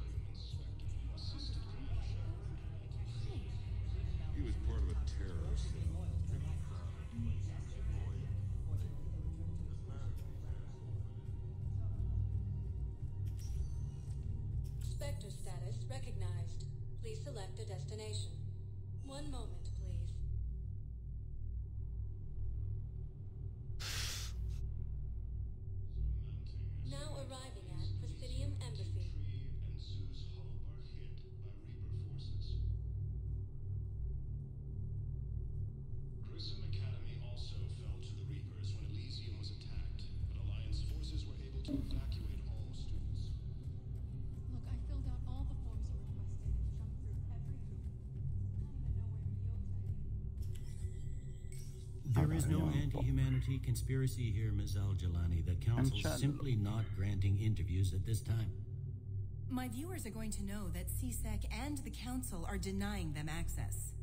Speaker 20: select a destination. One moment, please. Now arriving at Presidium Embassy.
Speaker 13: And Sue's hope are hit by Reaper forces. Grissom Academy also fell to the Reapers when Elysium was attacked, but Alliance forces were able to evacuate all students.
Speaker 20: Look, I filled out all the forms you requested and jumped through every hoop. I don't even know where
Speaker 10: There is no anti-humanity conspiracy here, Ms. Al-Jalani. The Council's simply not granting interviews at this time.
Speaker 11: My viewers are going to know that CSEC and the Council are denying them access.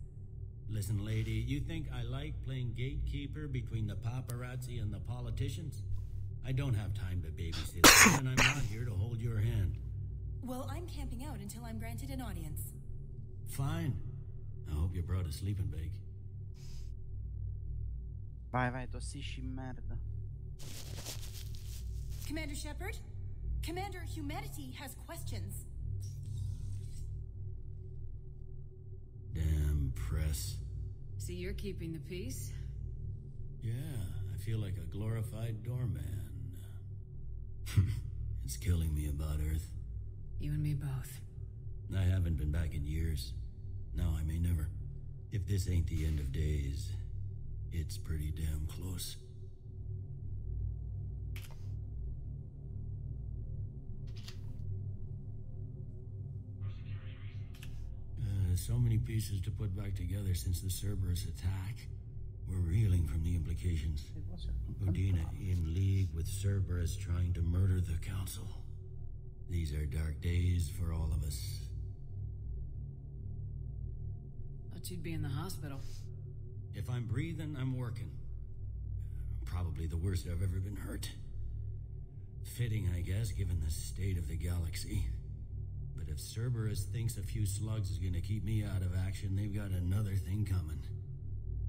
Speaker 10: Listen, lady, you think I like playing gatekeeper between the paparazzi and the politicians? I don't have time to babysit, and I'm not here to hold your hand.
Speaker 11: Well, I'm camping out until I'm granted an audience.
Speaker 10: Fine. I hope you brought a sleeping bag.
Speaker 8: Vai, tossisci merda.
Speaker 11: Commander Shepard? Commander Humanity has questions.
Speaker 10: Damn press.
Speaker 4: So you're keeping the peace?
Speaker 10: Yeah, I feel like a glorified doorman. It's killing me about Earth.
Speaker 4: You and me both.
Speaker 10: I haven't been back in years. Now I may never. If this ain't the end of days, it's pretty damn close. So many pieces to put back together since the Cerberus attack. We're reeling from the implications. Udina in league with Cerberus trying to murder the Council. These are dark days for all of us.
Speaker 4: Thought you'd be in the hospital.
Speaker 10: If I'm breathing, I'm working. Probably the worst I've ever been hurt. Fitting, I guess, given the state of the galaxy. But if Cerberus thinks a few slugs is gonna keep me out of action, they've got another thing coming.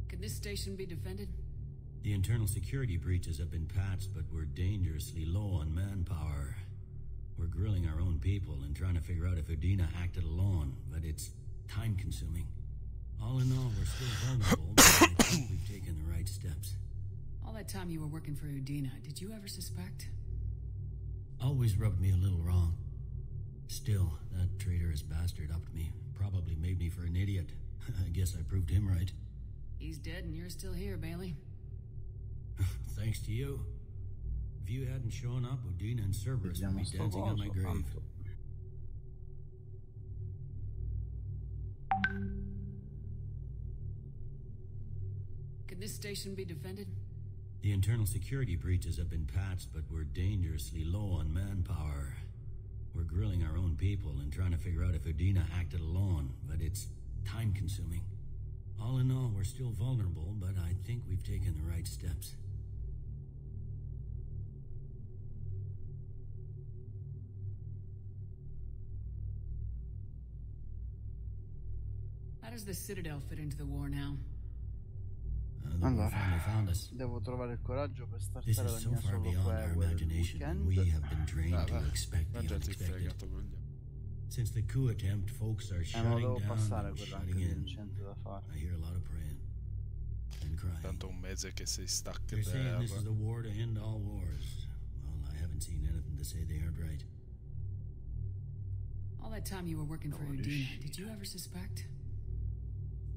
Speaker 4: Could this station be defended?
Speaker 10: The internal security breaches have been patched, but we're dangerously low on manpower. We're grilling our own people and trying to figure out if Udina acted alone, but it's time-consuming. All in all, we're still vulnerable, but I think we've taken the right steps.
Speaker 4: All that time you were working for Udina, did you ever suspect?
Speaker 10: Always rubbed me a little wrong. Still, that traitorous bastard upped me. Probably made me for an idiot. I guess I proved him right.
Speaker 4: He's dead and you're still here, Bailey.
Speaker 10: Thanks to you. If you hadn't shown up, Udina and Cerberus would be dancing on my grave.
Speaker 4: Could this station be defended?
Speaker 10: The internal security breaches have been patched, but we're dangerously low on manpower. We're grilling our own people and trying to figure out if Udina acted alone, but it's time-consuming. All in all, we're still vulnerable, but I think we've taken the right steps.
Speaker 4: How does the Citadel fit into the war now?
Speaker 8: Allora, devo trovare il coraggio per startare la mia solo weekend.
Speaker 10: We have been trained to expect the unexpected. Since the coup attempt, folks are shutting down and shutting in. I hear a lot of praying and crying.
Speaker 7: Tanto un mese che si stacca.
Speaker 10: They're saying this is the war to end all wars. Well, I haven't seen anything to say they aren't right.
Speaker 4: All that time you were working for Udina, did you ever suspect?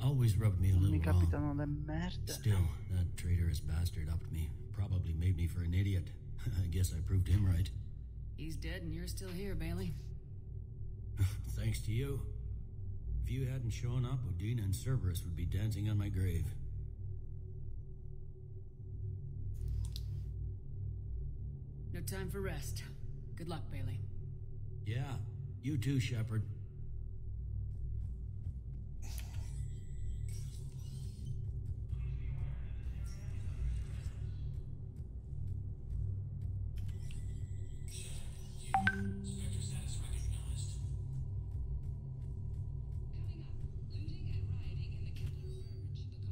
Speaker 10: Always rubbed me a little
Speaker 8: capitano le merde.
Speaker 10: Still, that traitorous bastard upped me. Probably made me for an idiot. I guess I proved him right.
Speaker 4: He's dead and you're still here, Bailey.
Speaker 10: Thanks to you. If you hadn't shown up, Udina and Cerberus would be dancing on my grave.
Speaker 4: No time for rest. Good luck, Bailey.
Speaker 10: Yeah, you too, Shepard.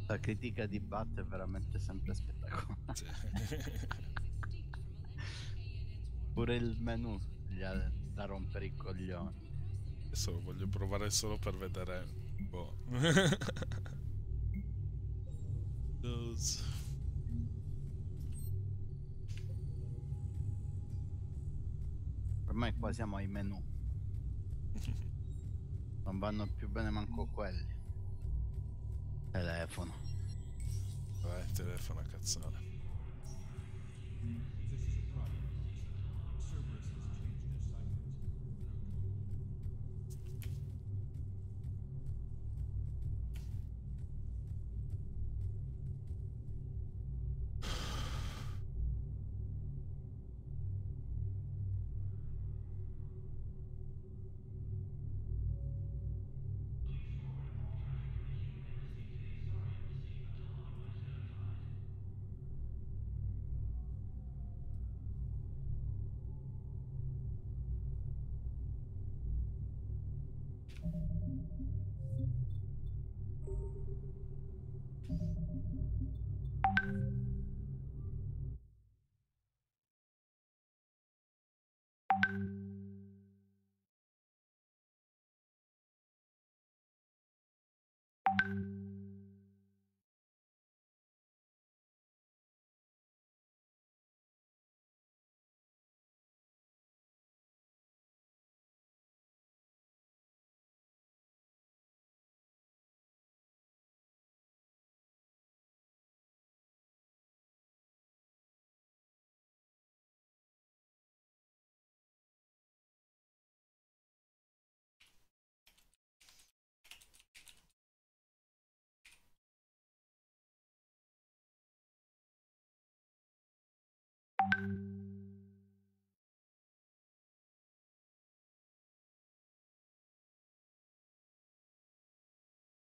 Speaker 8: La critica di Bat è veramente sempre spettacolare. Sì. Pure il menu gli ha da rompere i coglioni.
Speaker 7: Adesso lo voglio provare solo per vedere. Boh.
Speaker 8: Ormai qua siamo ai menu. Non vanno più bene manco quelli. Telefono.
Speaker 7: Vai, telefono a cazzare.